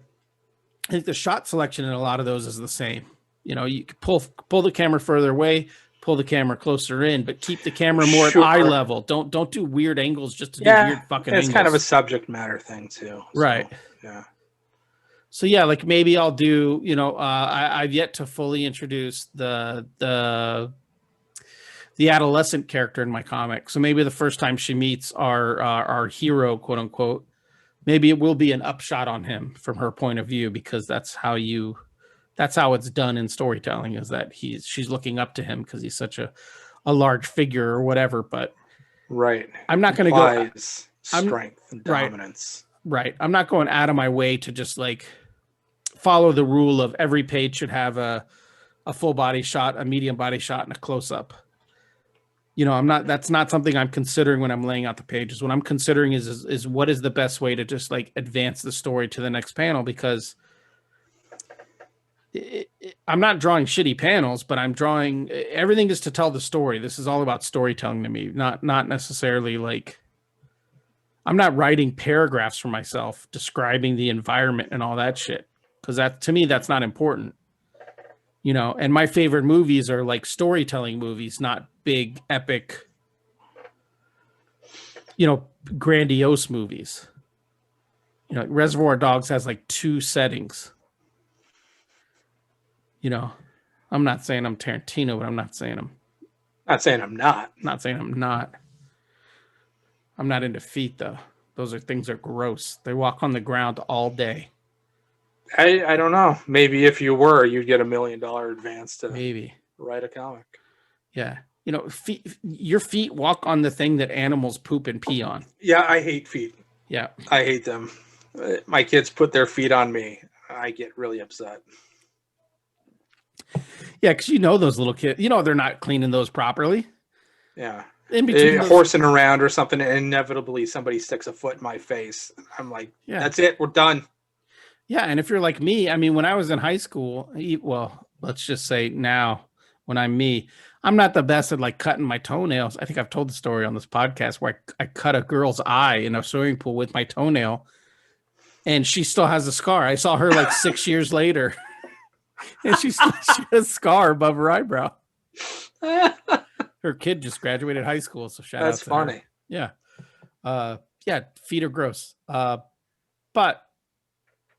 shot selection in a lot of those is the same. You pull the camera further away, pull the camera closer in, but keep the camera more at eye level. Don't do weird angles just to do weird fucking angles. It's kind of a subject matter thing too. Right. Yeah. So yeah, like maybe I'll do, I've yet to fully introduce the adolescent character in my comic. So maybe the first time she meets our hero, quote unquote, maybe it will be an upshot on him from her point of view, because that's how it's done in storytelling, is that she's looking up to him because he's such a large figure or whatever. But right, I'm not going to go strength and dominance. Right. I'm not going out of my way to just like follow the rule of every page should have a full body shot, a medium body shot, and a close up. That's not something I'm considering when I'm laying out the pages. What I'm considering is what is the best way to just like advance the story to the next panel, because I'm not drawing shitty panels, but I'm drawing everything is to tell the story. This is all about storytelling to me, not necessarily like I'm not writing paragraphs for myself describing the environment and all that shit, because that to me that's not important. And my favorite movies are like storytelling movies, not big epic, grandiose movies. Reservoir Dogs has like 2 settings. I'm not saying I'm Tarantino, but I'm not saying I'm not. Not saying I'm not. I'm not into feet though. Things are gross. They walk on the ground all day. I don't know. Maybe if you were, you'd get $1 million advance to maybe write a comic. Yeah. Your feet walk on the thing that animals poop and pee on. Yeah, I hate feet. Yeah. I hate them. My kids put their feet on me. I get really upset. Yeah, because those little kids, they're not cleaning those properly. Yeah. In between horsing around or something, and inevitably somebody sticks a foot in my face. I'm like, That's it. We're done. Yeah, and if you're like me, I mean, when I was in high school, well, let's just say now, when I'm me, I'm not the best at like cutting my toenails. I think I've told the story on this podcast where I cut a girl's eye in a swimming pool with my toenail, and she still has a scar. I saw her like 6 years later, and she has a scar above her eyebrow. Her kid just graduated high school, so shout out to funny. her. Yeah. Yeah, feet are gross. But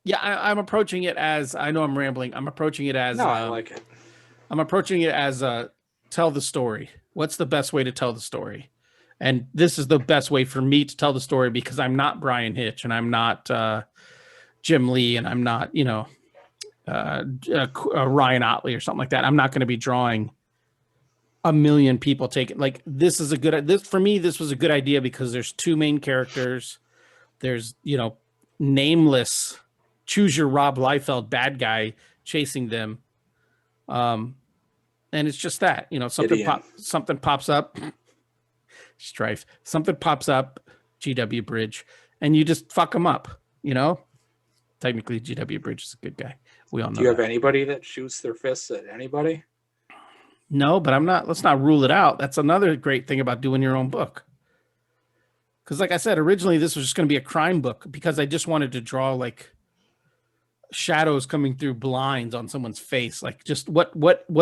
yeah, I'm approaching it as, I know I'm rambling. I'm approaching it as No, I like it. I'm approaching it as tell the story. What's the best way to tell the story? And this is the best way for me to tell the story because I'm not Brian Hitch and I'm not Jim Lee and I'm not, Ryan Otley or something like that. I'm not going to be drawing a million people taking, like, this is a good, this for me, this was a good idea because there's two main characters. There's, nameless, choose your Rob Liefeld bad guy chasing them. And it's just that, something pops up, strife, something pops up, GW Bridge, and you just fuck them up, Technically, GW Bridge is a good guy. We all know. Do you have anybody that shoots their fists at anybody? No, but let's not rule it out. That's another great thing about doing your own book. Because like I said, originally this was just going to be a crime book because I just wanted to draw like shadows coming through blinds on someone's face. Like just what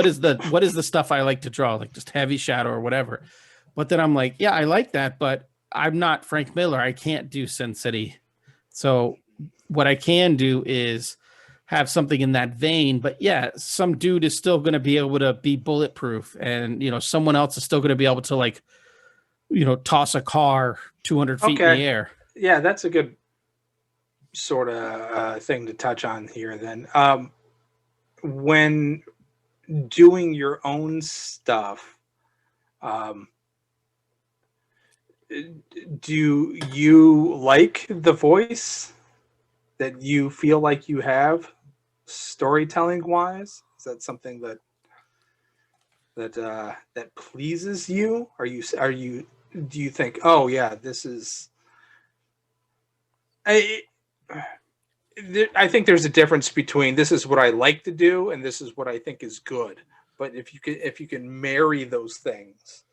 is the stuff I like to draw? Like just heavy shadow or whatever. But then I'm like, yeah, I like that, but I'm not Frank Miller. I can't do Sin City. So what I can do is have something in that vein, but yeah, some dude is still going to be able to be bulletproof and, someone else is still going to be able to like, toss a car 200 feet in the air. Yeah, that's a good sort of thing to touch on here then. When doing your own stuff, do you like the voice that you feel like you have storytelling wise? Is that something that pleases you? Do you think, oh yeah, this is, I think there's a difference between this is what I like to do and this is what I think is good. But if you can marry those things.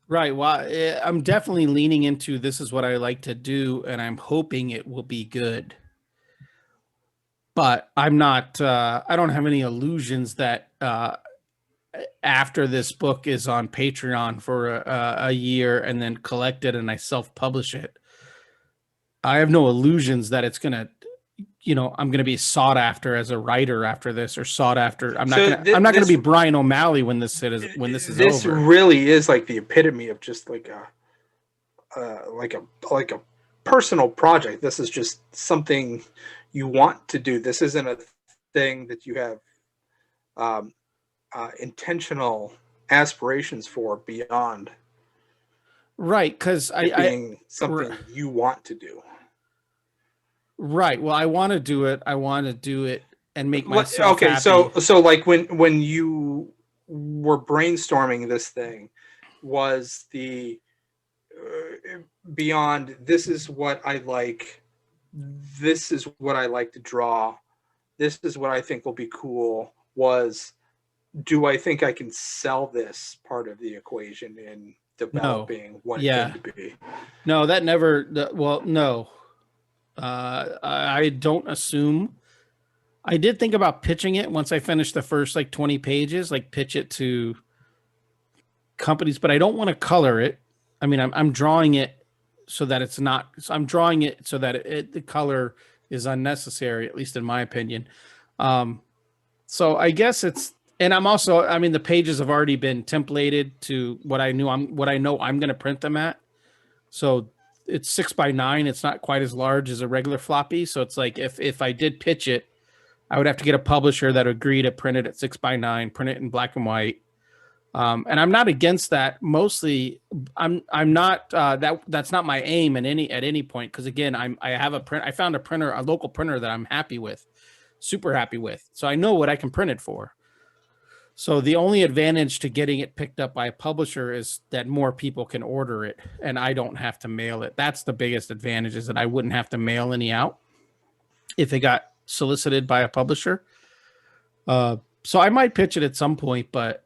Right. Well, I'm definitely leaning into this is what I like to do, and I'm hoping it will be good. But I'm not, I don't have any illusions that after this book is on Patreon for a year and then collected and I self-publish it, I have no illusions that it's going to, I'm going to be sought after as a writer after this, or sought after. I'm not going to be Brian O'Malley when this is over. This really is like the epitome of just like a personal project. This is just something you want to do. This isn't a thing that you have intentional aspirations for beyond. Right, because being something you want to do. Right. Well, I want to do it. I want to do it and make myself happy. So like when you were brainstorming this thing, was the beyond this is what I like, this is what I like to draw, this is what I think will be cool, was do I think I can sell this part of the equation in developing what it came to be? No, that never. Well, no. I don't assume. I did think about pitching it once I finished the first like 20 pages, like pitch it to companies, but I don't want to color it. I mean, I'm drawing it so that it's not. I'm drawing it so that the color is unnecessary, at least in my opinion. So I guess it's. And I'm also, I mean, the pages have already been templated to what I know I'm going to print them at. So it's 6x9. It's not quite as large as a regular floppy. So it's like if I did pitch it, I would have to get a publisher that would agree to print it at 6x9, print it in black and white. And I'm not against that. Mostly, I'm not. That's not my aim at any point. Because again, I found a local printer that I'm happy with, super happy with. So I know what I can print it for. So the only advantage to getting it picked up by a publisher is that more people can order it and I don't have to mail it. That's the biggest advantage, is that I wouldn't have to mail any out if it got solicited by a publisher. So I might pitch it at some point, but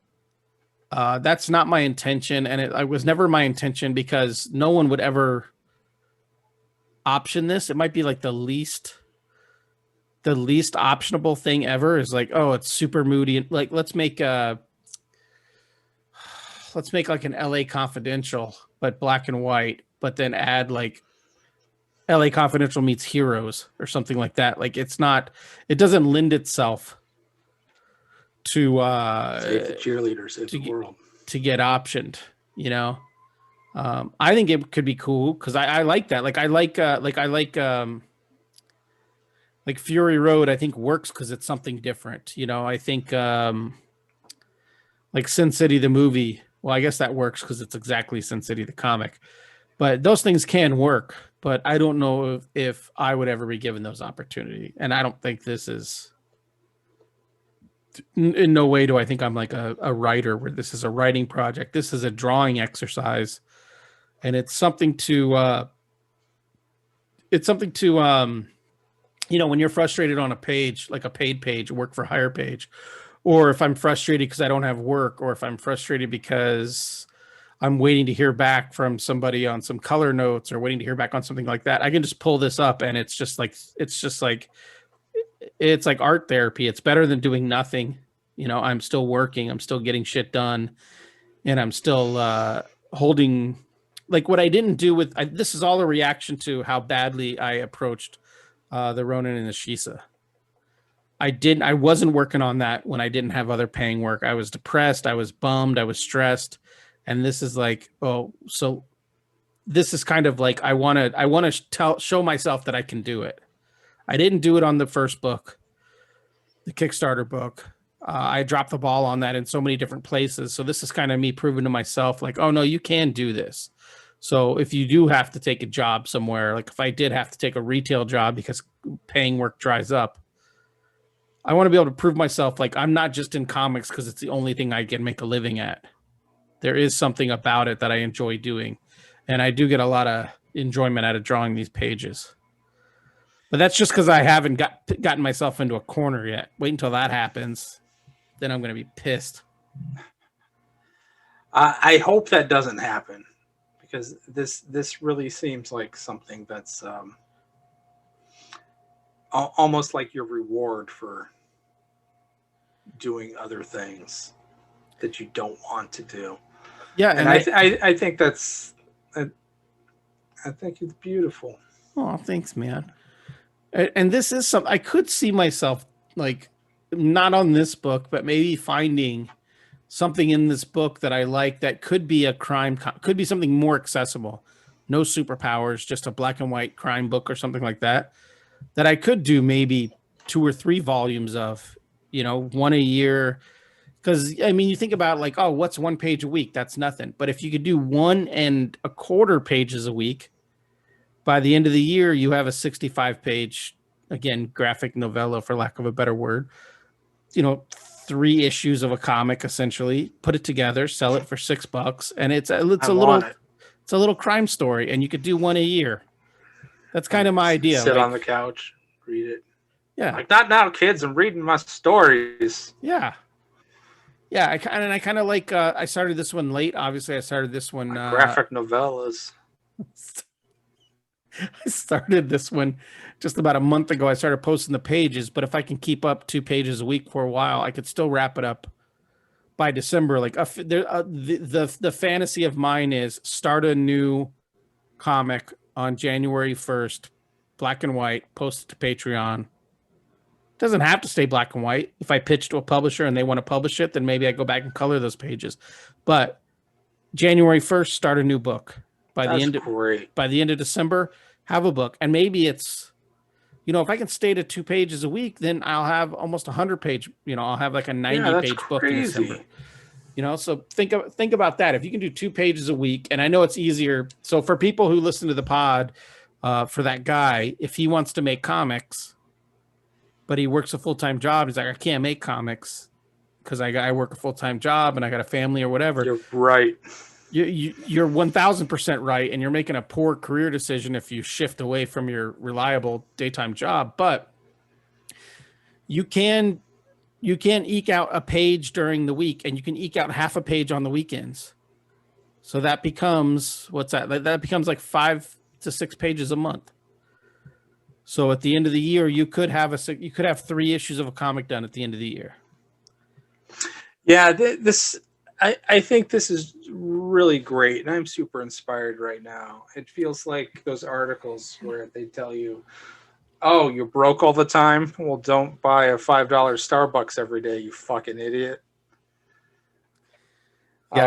that's not my intention. And it was never my intention because no one would ever option this. It might be like the least optionable thing ever is like, oh, it's super moody. And like, let's make like an LA Confidential, but black and white. but then add like LA Confidential meets Heroes or something like that. Like it doesn't lend itself to save the cheerleaders, save the world, to get optioned, you know. I think it could be cool because I like that. Like Fury Road, I think works because it's something different. You know, I think like Sin City the movie. Well, I guess that works because it's exactly Sin City the comic. But those things can work. But I don't know if I would ever be given those opportunity. And I don't think this is. In no way do I think I'm like a writer where this is a writing project. This is a drawing exercise, and it's something to you know, when you're frustrated on a page, like a paid page, work for hire page, or if I'm frustrated because I don't have work, or if I'm frustrated because I'm waiting to hear back from somebody on some color notes or waiting to hear back on something like that, I can just pull this up and it's like art therapy. It's better than doing nothing. You know, I'm still working, I'm still getting shit done, and I'm still holding like what I didn't do with this is all a reaction to how badly I approached the Ronin and the Shisa. I wasn't working on that when I didn't have other paying work. I was depressed, I was bummed, I was stressed. And this is like, oh, so this is kind of like I want to show myself that I can do it. I didn't do it on the first book, the Kickstarter book. I dropped the ball on that in so many different places. So this is kind of me proving to myself like, oh no, you can do this. So if you do have to take a job somewhere, like if I did have to take a retail job because paying work dries up, I want to be able to prove myself like I'm not just in comics because it's the only thing I can make a living at. There is something about it that I enjoy doing. And I do get a lot of enjoyment out of drawing these pages. But that's just because I haven't gotten myself into a corner yet. Wait until that happens. Then I'm going to be pissed. I hope that doesn't happen because this really seems like something that's almost like your reward for doing other things that you don't want to do. Yeah, and I think that's I think it's beautiful. Oh, thanks, man. And this is something I could see myself like not on this book, but maybe finding something in this book that I like that could be a crime, could be something more accessible. No superpowers, just a black and white crime book or something like that. That I could do maybe 2 or 3 volumes of, you know, one a year. Because, I mean, you think about like, oh, what's 1 page a week? That's nothing. But if you could do 1 1/4 pages a week, by the end of the year, you have a 65-page, again, graphic novella, for lack of a better word. You know, 3 issues of a comic, essentially. Put it together, sell it for $6, and it's a little crime story, and you could do 1 a year. That's kind of my idea. Sit on the couch, read it. Yeah, like not now, kids. I'm reading my stories. Yeah. Yeah, I kind of like. I started this one late. Obviously, I started this one graphic novellas. I started this one just about a month ago. I started posting the pages, but if I can keep up 2 pages a week for a while, I could still wrap it up by December. Like the fantasy of mine is start a new comic on January 1st, black and white, post it to Patreon. Doesn't have to stay black and white. If I pitch to a publisher and they want to publish it, then maybe I go back and color those pages. But January 1st, start a new book. By the end of December, have a book. And maybe it's, you know, if I can stay to 2 pages a week, then I'll have almost 100-page, you know, I'll have like a 90-page book in December. You know, so think about that. If you can do 2 pages a week, and I know it's easier. So for people who listen to the pod, for that guy, if he wants to make comics, but he works a full-time job, he's like, I can't make comics because I work a full-time job and I got a family or whatever. You're right. You're 1,000% right, and you're making a poor career decision if you shift away from your reliable daytime job. But you can eke out a page during the week, and you can eke out half a page on the weekends. So that becomes what's that? That becomes like 5 to 6 pages a month. So at the end of the year, you could have 3 issues of a comic done at the end of the year. Yeah, this I think this is really great, and I'm super inspired right now. It feels like those articles where they tell you, "Oh, you're broke all the time. Well, don't buy a $5 Starbucks every day, you fucking idiot."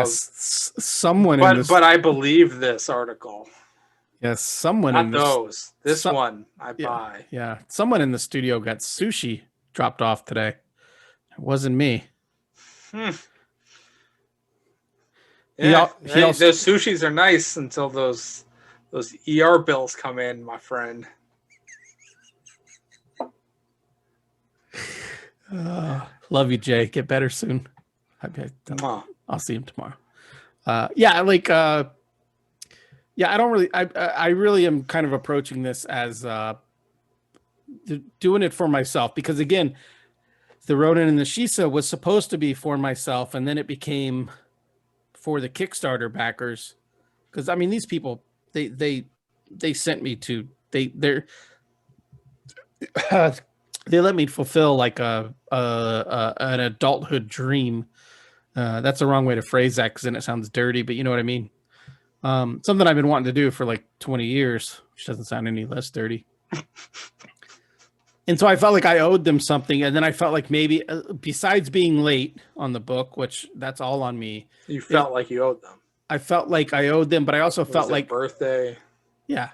Someone in But this. I believe this article. Yes, someone in Not this. those. This one I buy. Yeah. Someone in the studio got sushi dropped off today. It wasn't me. Hmm. He Yeah, he hey, also those sushis are nice until those ER bills come in, my friend. love you, Jay. Get better soon. Mwah. I'll see him tomorrow. Yeah, like yeah, I don't really. I really am kind of approaching this as doing it for myself because again, the Ronin and the Shisa was supposed to be for myself, and then it became for the Kickstarter backers. Because I mean, these people they sent me to they're they let me fulfill like an adulthood dream. That's the wrong way to phrase that because then it sounds dirty, but you know what I mean. Something I've been wanting to do for like 20 years, which doesn't sound any less dirty. And so I felt like I owed them something, and then I felt like maybe besides being late on the book, which that's all on me. You felt like you owed them. I felt like I owed them, but I also felt like birthday. Yeah.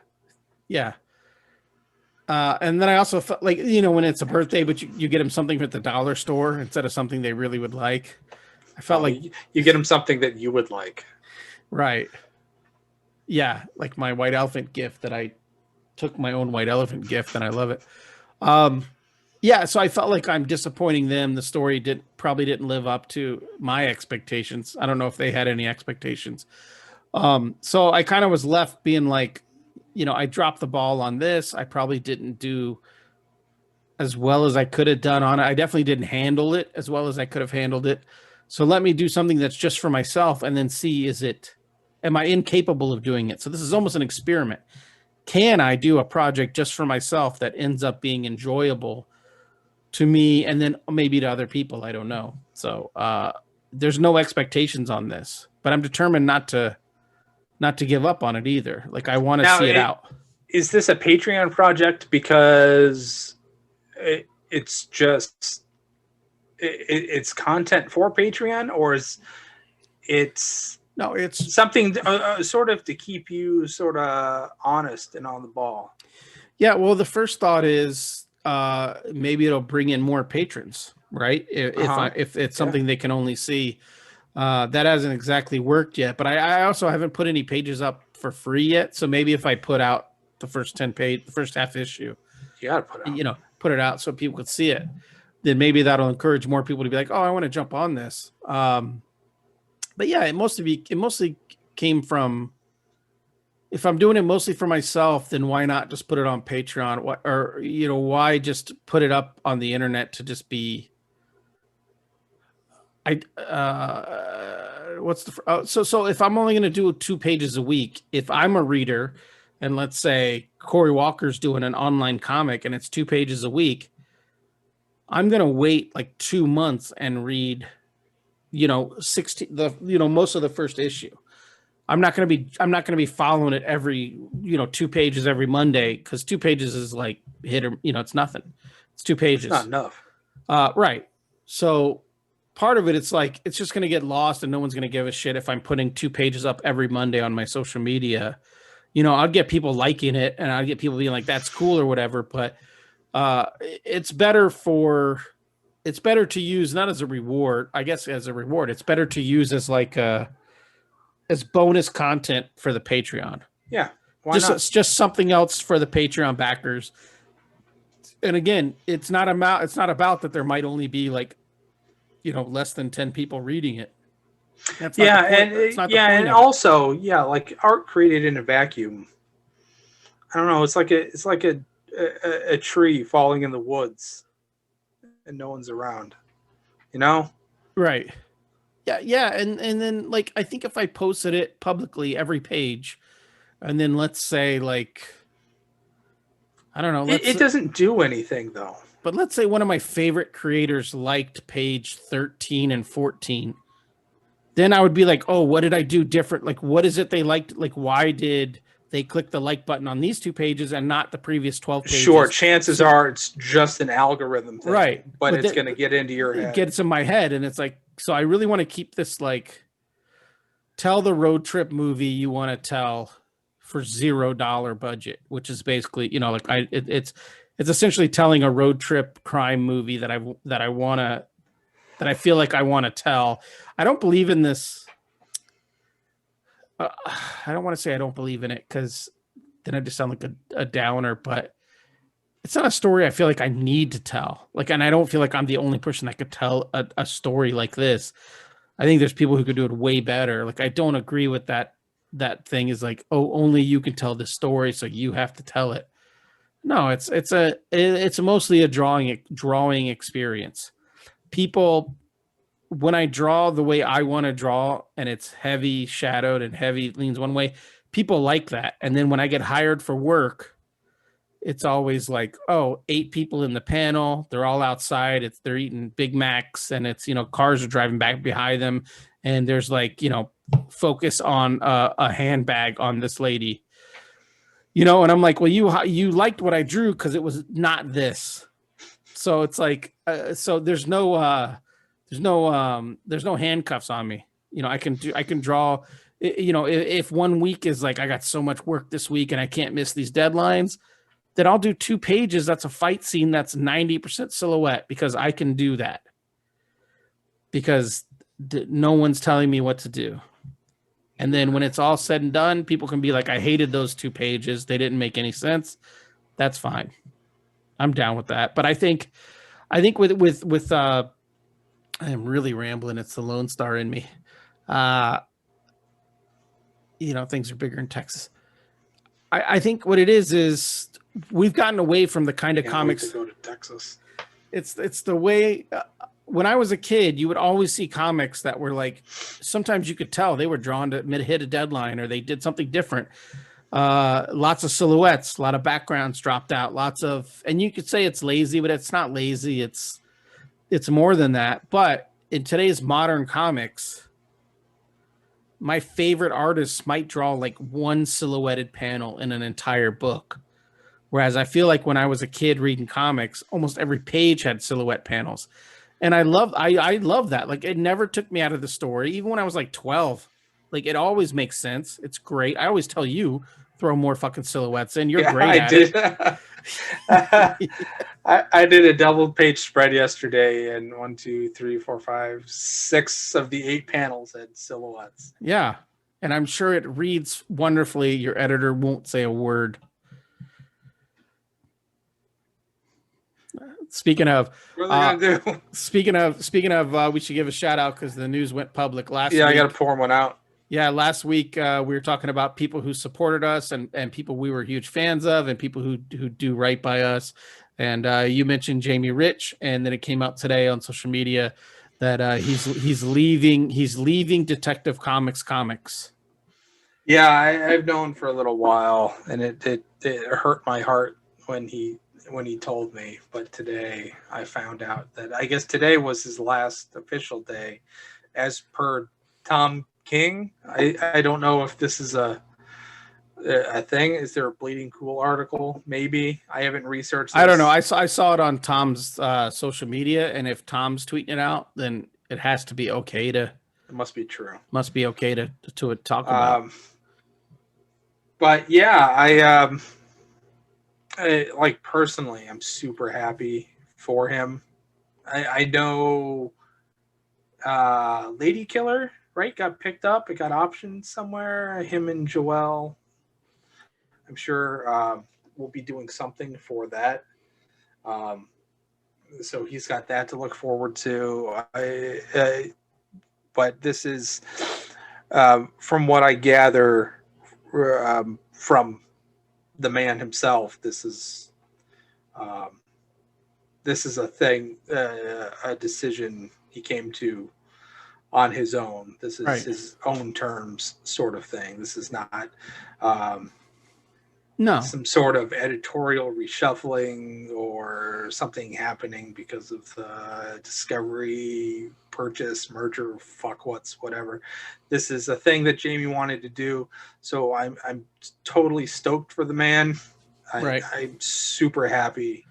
And then I also felt like, you know, when it's a birthday, but you get them something at the dollar store instead of something they really would like. I felt like you get them something that you would like. Right. Yeah. Like my white elephant gift that I took my own white elephant gift and I love it. Yeah. So I felt like I'm disappointing them. The story probably didn't live up to my expectations. I don't know if they had any expectations. So I kind of was left being like, you know, I dropped the ball on this. I probably didn't do as well as I could have done on it. I definitely didn't handle it as well as I could have handled it. So let me do something that's just for myself and then see, am I incapable of doing it? So this is almost an experiment. Can I do a project just for myself that ends up being enjoyable to me and then maybe to other people? I don't know. So there's no expectations on this, but I'm determined not to give up on it either. Like I want to see it out. Is this a Patreon project because it's just it's content for Patreon, or is it's something sort of to keep you sort of honest and on the ball? Yeah, well, the first thought is maybe it'll bring in more patrons, right? If it's something they can only see. That hasn't exactly worked yet, but I also haven't put any pages up for free yet. So maybe if I put out the first the first half issue, you gotta put it out so people could see it, then maybe that'll encourage more people to be like, oh, I want to jump on this. But yeah, it mostly came from, if I'm doing it mostly for myself, then why not just put it on Patreon? Why just put it up on the internet to just be, so if I'm only going to do 2 pages a week, if I'm a reader and let's say Corey Walker's doing an online comic and it's 2 pages a week, I'm going to wait like 2 months and read, 60, most of the first issue. I'm not going to be following it every, 2 pages every Monday. 'Cause 2 pages is like it's nothing. It's 2 pages. It's not enough. Right. So part of it, it's like, it's just going to get lost and no one's going to give a shit if I'm putting 2 pages up every Monday on my social media. I'll get people liking it and I'll get people being like, that's cool or whatever. But it's better to use, not as a reward, I guess as a reward. It's better to use as like as bonus content for the Patreon. Yeah. Why not? It's just something else for the Patreon backers. And again, it's not about that there might only be like, less than 10 people reading it. That's not the point. And also, like art created in a vacuum. I don't know. It's like a tree falling in the woods, and no one's around. Right. Yeah, and then like I think if I posted it publicly every page, and then let's say like, I don't know, it doesn't do anything though. But let's say one of my favorite creators liked page 13 and 14. then I would be like, oh, what did I do different? Like, what is it they liked? Like, why did they click the like button on these 2 pages and not the previous 12 Sure, pages? chances are it's just an algorithm thing, Right. but But it's going to get into your it head. gets in my head. And it's like, so I really want to keep this like, tell the road trip movie you want to tell for $0 budget, which is basically, like it's essentially telling a road trip crime movie that I feel like I want to tell. I don't believe in this. I don't want to say I don't believe in it because then I just sound like a downer, but it's not a story I feel like I need to tell. Like, and I don't feel like I'm the only person that could tell a story like this. I think there's people who could do it way better. Like, I don't agree with that thing is like, oh, only you can tell this story, so you have to tell it. No, it's mostly a drawing experience. People, when I draw the way I want to draw and it's heavy shadowed and heavy leans one way, people like that. And then when I get hired for work, it's always like, oh, 8 people in the panel, they're all outside, they're eating Big Macs, and it's, cars are driving back behind them, and there's like, focus on a handbag on this lady, and I'm like, well, you liked what I drew because it was not this. So it's like, so there's no handcuffs on me. I can draw. If 1 week is like I got so much work this week and I can't miss these deadlines, then I'll do 2 pages. That's a fight scene that's 90% silhouette because I can do that. Because no one's telling me what to do. And then when it's all said and done, people can be like, I hated those 2 pages. They didn't make any sense. That's fine. I'm down with that. But I think with I am really rambling. It's the Lone Star in me. Things are bigger in Texas. I think what it is we've gotten away from the kind of comics. To go to Texas. It's the way when I was a kid, you would always see comics that were like, sometimes you could tell they were drawn to hit a deadline or they did something different. Lots of silhouettes, a lot of backgrounds dropped out, and you could say it's lazy, but it's not lazy. It's more than that. But in today's modern comics, my favorite artists might draw like 1 silhouetted panel in an entire book. Whereas I feel like when I was a kid reading comics, almost every page had silhouette panels. And I love that. Like, it never took me out of the story. Even when I was like 12, like, it always makes sense. It's great. I always tell you, throw more fucking silhouettes in. You're great at it. I did a double page spread yesterday, and 1, 2, 3, 4, 5, 6 of the 8 panels had silhouettes. Yeah. And I'm sure it reads wonderfully. Your editor won't say a word. Speaking of, speaking of, we should give a shout out because the news went public last week. I got to pour one out. Yeah, last week we were talking about people who supported us and people we were huge fans of and people who do right by us. And you mentioned Jamie Rich, and then it came out today on social media that he's leaving Detective Comics. Yeah, I've known for a little while, and it hurt my heart when he told me. But today I found out that I guess today was his last official day, as per Tom King. I don't know if this is a thing. Is there a Bleeding Cool article? Maybe. I haven't researched this. I don't know. I saw it on Tom's social media, and if Tom's tweeting it out, then it has to be okay to. It must be true. Must be okay to talk about. But yeah, I like personally, I'm super happy for him. I know Lady Killer, right, got picked up. It got optioned somewhere. Him and Joelle. I'm sure we'll be doing something for that. So he's got that to look forward to. But this is, from what I gather from the man himself, this is a thing, a decision he came to on his own. This is right. His own terms sort of thing. This is not No. some sort of editorial reshuffling or something happening because of the Discovery purchase, merger, whatever. This is a thing that Jamie wanted to do, so I'm totally stoked for the man. Right. I'm super happy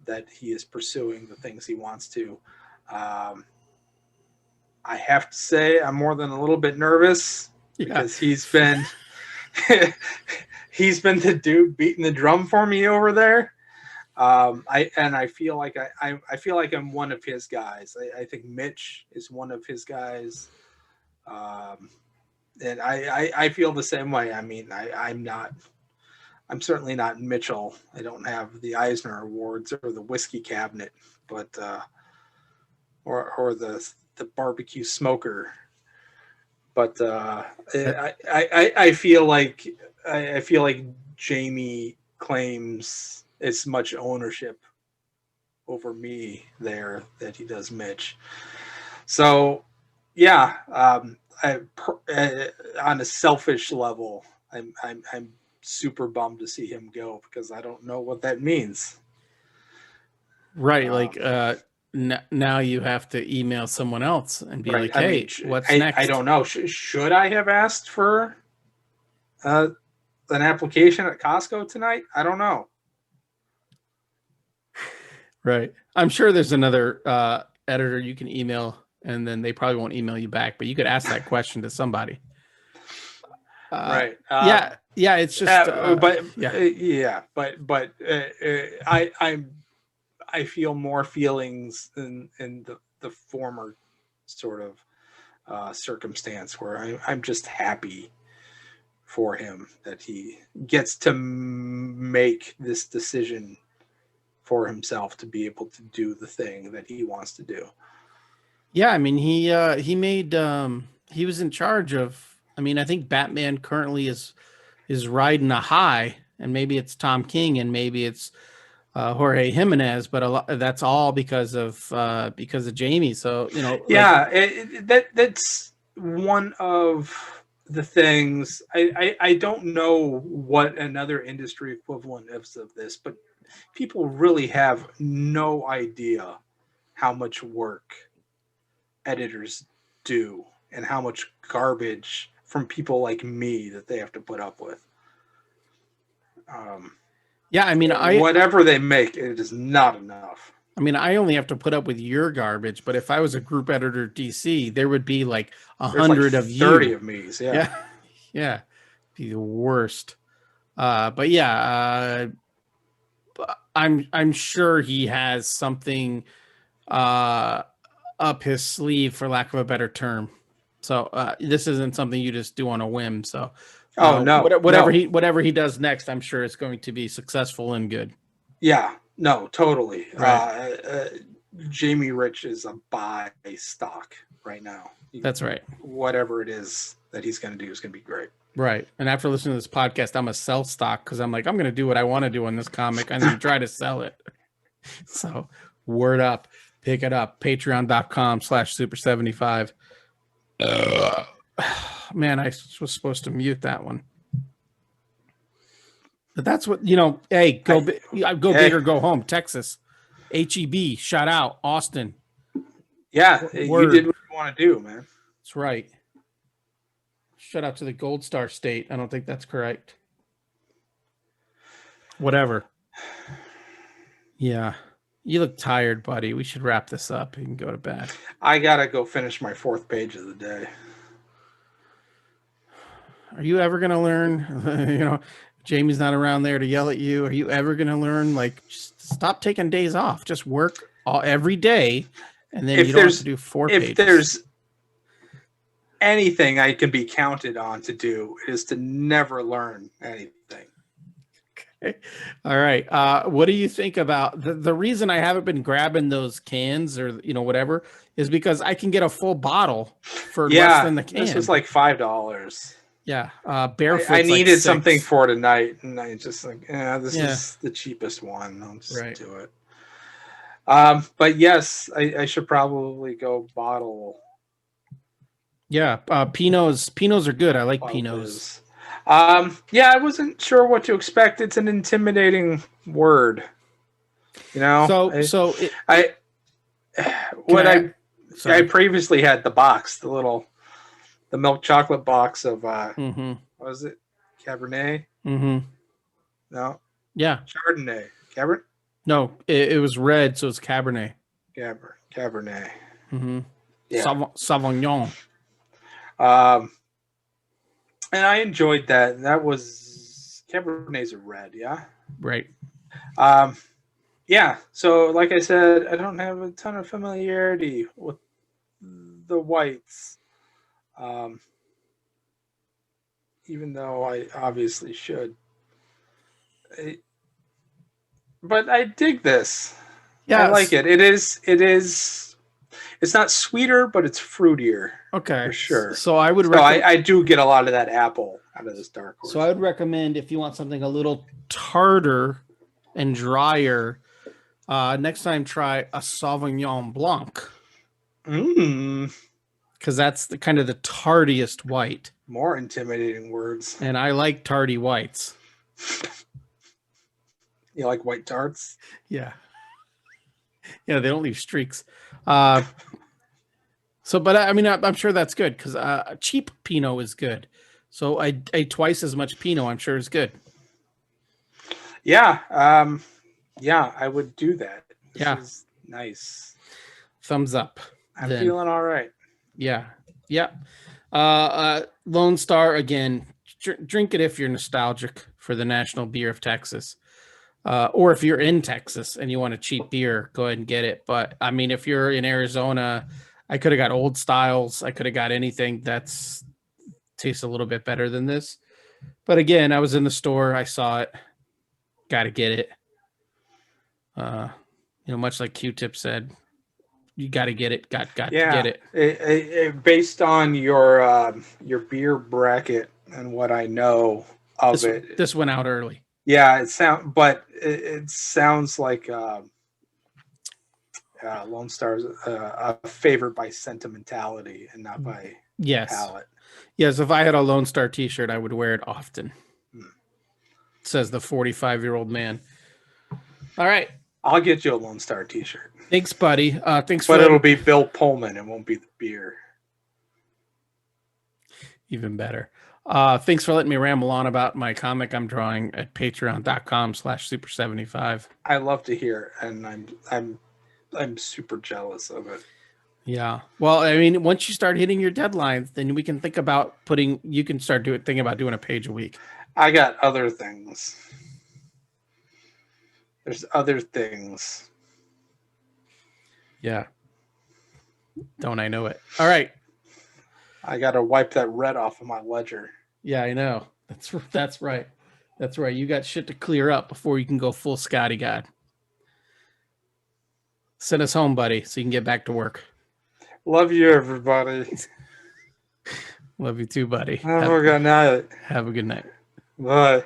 that he is pursuing the things he wants to. I have to say I'm more than a little bit nervous because he's been he's been the dude beating the drum for me over there. I feel like I feel like I'm one of his guys. I think Mitch is one of his guys. And I feel the same way. I mean, I'm certainly not Mitchell. I don't have the Eisner Awards or the whiskey cabinet, but or the barbecue smoker. But I feel like Jamie claims as much ownership over me there that he does Mitch. So yeah, on a selfish level, I'm super bummed to see him go because I don't know what that means. Right, like now you have to email someone else and be like, "Hey, what's next?" I don't know. Should I have asked for an application at Costco tonight? I don't know. Right. I'm sure there's another editor you can email, and then they probably won't email you back, but you could ask that question to somebody. Right. Yeah. It's just. I feel more feelings in the former sort of circumstance where I'm just happy for him that he gets to make this decision for himself to be able to do the thing that he wants to do. Yeah, I mean he made he was in charge of. I mean, I think Batman currently is riding a high, and maybe it's Tom King, and maybe it's Jorge Jimenez, but that's all because of Jamie. So that's one of the things. I don't know what another industry equivalent is of this, but people really have no idea how much work editors do and how much garbage from people like me that they have to put up with. Yeah, I mean, whatever they make, it is not enough. I mean, I only have to put up with your garbage, but if I was a group editor at DC, there would be like 100 of you. 30 of me. Yeah. Be the worst. But yeah, I'm sure he has something up his sleeve, for lack of a better term. So this isn't something you just do on a whim. So whatever he does next, I'm sure it's going to be successful and good. Yeah, no, totally. Right. Jamie Rich is a buy stock right now. That's right. Whatever it is that he's going to do is going to be great. Right. And after listening to this podcast, I'm a sell stock because I'm like, I'm going to do what I want to do on this comic and then try to sell it. So word up, pick it up. Patreon.com/super75. Man, I was supposed to mute that one. But that's what, hey, go big or go home. Texas. HEB, shout out. Austin. Yeah, you did what you want to do, man. That's right. Shout out to the Gold Star State. I don't think that's correct. Whatever. Yeah. You look tired, buddy. We should wrap this up. You can go to bed. I got to go finish my 4th page of the day. Are you ever going to learn, Jamie's not around there to yell at you. Are you ever going to learn, just stop taking days off. Just work every day, and then you don't have to do 4 pages. If there's anything I can be counted on to do, it is to never learn anything. Okay. All right. What do you think about the reason I haven't been grabbing those cans or whatever is because I can get a full bottle for less than the can. This was like $5. Yeah. Barefoot. I needed something for tonight, and I just this is the cheapest one. I'll just do it. But yes, I should probably go bottle. Yeah. Pinots are good. I like Pinots. Yeah, I wasn't sure what to expect. It's an intimidating word. You know, I can what I? I Sorry. previously had the box, the milk chocolate box of Mm-hmm. what was it? Cabernet? Mm-hmm. No, Yeah. Chardonnay. Cabernet. No, it was red, so it's Cabernet. Cabernet. Mm-hmm. Yeah. Sauvignon. Um, and I enjoyed that. That was Cabernet's a red, yeah. Right. Um, yeah. So, like I said, I don't have a ton of familiarity with the whites, um, even though I obviously should. I, but I dig this. I like Yes. it. It is. It is. It's not sweeter, but it's fruitier for Okay. sure. So I would So recommend. I do get a lot of that apple out of this dark horse. So I would recommend if you want something a little tartar and drier. Next time, try a Sauvignon Blanc Mm, because that's the kind of the tardiest white, more intimidating words. and I like tardy whites. You like white tarts? Yeah, yeah, they don't leave streaks. But I mean, I'm sure that's good because cheap Pinot is good. So I twice as much Pinot. I'm sure is good. Yeah, yeah, I would do that. This is nice. Thumbs up. I'm feeling all right. Yeah, yeah. Lone Star again. Drink it if you're nostalgic for the national beer of Texas, or if you're in Texas and you want a cheap beer, go ahead and get it. But I mean, if you're in Arizona, I could have got Old Styles. I could have got anything that's tastes a little bit better than this. But again, I was in the store, I saw it, got to get it. Much like Q-Tip said, you got to get it. Got to get it. Based on your beer bracket and what I know of it, this went out early. Yeah, it sounds like Lone Star's a favorite by sentimentality and not by palate. Yes, if I had a Lone Star T-shirt, I would wear it often. Says the 45-year-old man. All right. I'll get you a Lone Star T-shirt. Thanks, buddy. Thanks, but it'll be Bill Pullman. It won't be the beer. Even better. Thanks for letting me ramble on about my comic I'm drawing at patreon.com/super75. I love to hear, and I'm super jealous of it. Yeah. Well, I mean, once you start hitting your deadlines, then we can think about you can start thinking about doing a page a week. I got other things. There's other things. Yeah. Don't I know it? All right. I got to wipe that red off of my ledger. Yeah, I know. That's right. That's right. You got shit to clear up before you can go full Scotty God. Send us home, buddy, so you can get back to work. Love you, everybody. Love you too, buddy. Have a good night. Have a good night. Bye.